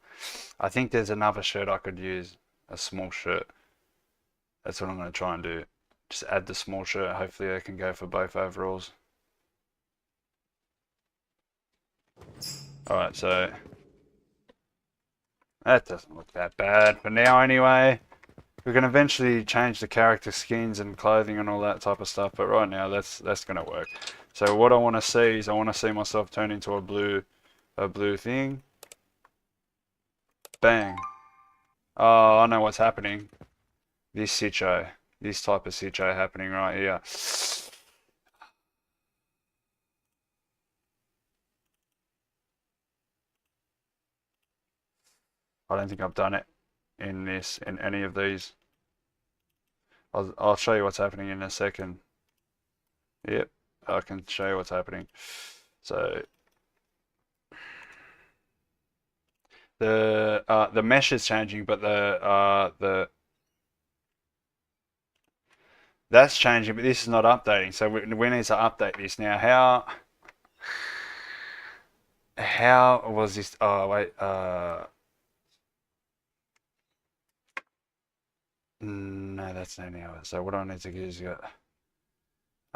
[SPEAKER 1] I think there's another shirt I could use, a small shirt. That's what I'm gonna try and do. Just add the small shirt. Hopefully, I can go for both overalls. All right, so that doesn't look that bad for now, anyway. We can eventually change the character skins and clothing and all that type of stuff, but right now that's gonna work. So what I want to see is I want to see myself turn into a blue thing. Bang. Oh, I know what's happening. This sitcho, this type of sitcho happening right here. I don't think I've done it in any of these. I'll show you what's happening in a second. Yep, I can show you what's happening. So the mesh is changing, but the that's changing, but this is not updating. So we need to update this now. How was this? Oh wait, no, that's no now. So what I need to do is go.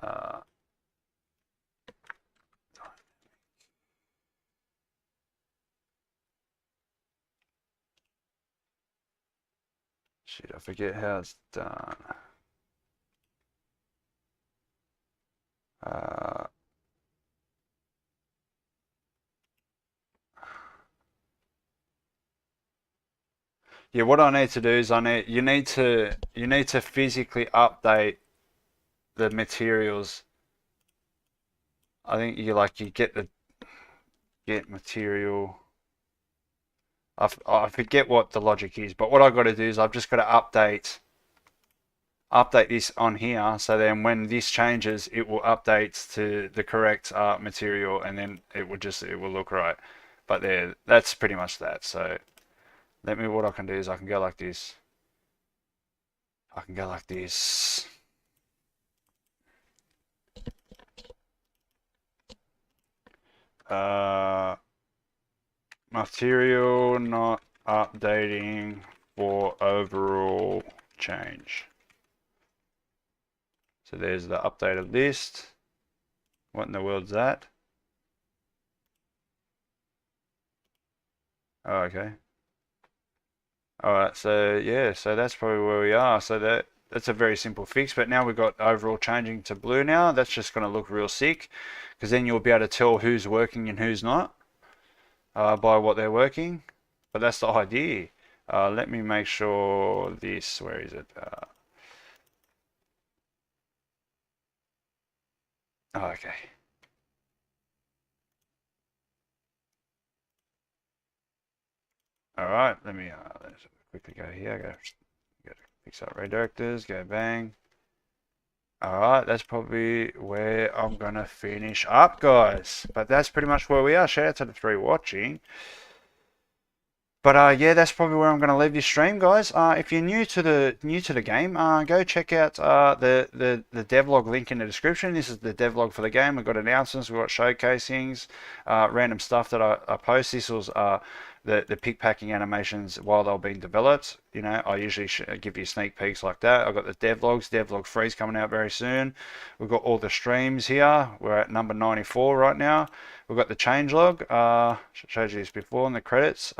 [SPEAKER 1] Uh, Shit, I forget how it's done. Uh, yeah, what I need to do is you need to physically update the materials. I think you get material. I forget what the logic is, but what I've got to do is I've just got to update update this on here, so then when this changes, it will update to the correct material, and then it will look right. But there, that's pretty much that. So what I can do is I can go like this. I can go like this. Material not updating for overall change. So there's the updated list. What in the world's that? Oh, okay. Alright, so yeah, so that's probably where we are. So that's a very simple fix, but now we've got overall changing to blue now. That's just going to look real sick, because then you'll be able to tell who's working and who's not by what they're working. But that's the idea. Let me make sure this, where is it? Okay. All right, let's quickly go here. Go fix up redirectors. Go bang. All right, that's probably where I'm gonna finish up, guys. But that's pretty much where we are. Shout out to the 3 watching. But yeah, that's probably where I'm going to leave this stream, guys. If you're new to the game, go check out the devlog link in the description. This is the devlog for the game. We've got announcements, we've got showcasings, random stuff that I post. This was the pick packing animations while they were being developed. You know, I usually give you sneak peeks like that. I've got the devlogs. Devlog 3 is coming out very soon. We've got all the streams here. We're at number 94 right now. We've got the changelog. Showed you this before in the credits.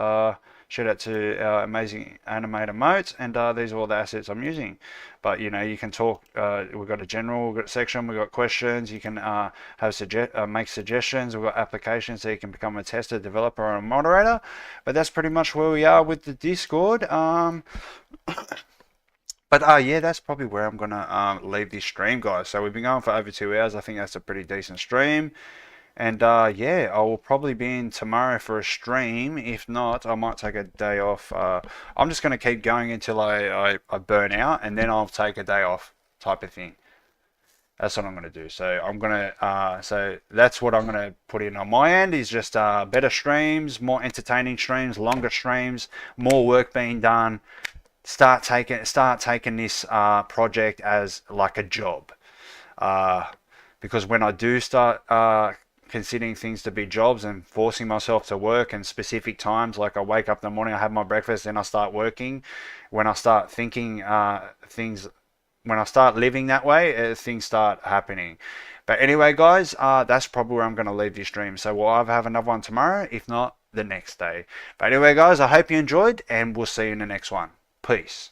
[SPEAKER 1] Shout out to our amazing animator Moat, and these are all the assets I'm using. But you know, you can talk. We've got a general, we've got a section, we've got questions. You can make suggestions. We've got applications, so you can become a tester, developer, or a moderator. But that's pretty much where we are with the Discord. But yeah, that's probably where I'm gonna leave this stream, guys. So we've been going for over 2 hours. I think that's a pretty decent stream. And yeah, I will probably be in tomorrow for a stream. If not, I might take a day off. I'm just going to keep going until I burn out, and then I'll take a day off type of thing. That's what I'm going to do. So I'm going to, so that's what I'm going to put in on my end, is just better streams, more entertaining streams, longer streams, more work being done. Start taking this project as like a job. Because when I do start considering things to be jobs and forcing myself to work in specific times, like I wake up in the morning, I have my breakfast, then I start working. When I start thinking when I start living that way, things start happening. But anyway, guys, that's probably where I'm going to leave this stream. So we'll either have another one tomorrow, if not the next day. But anyway, guys, I hope you enjoyed, and we'll see you in the next one. Peace.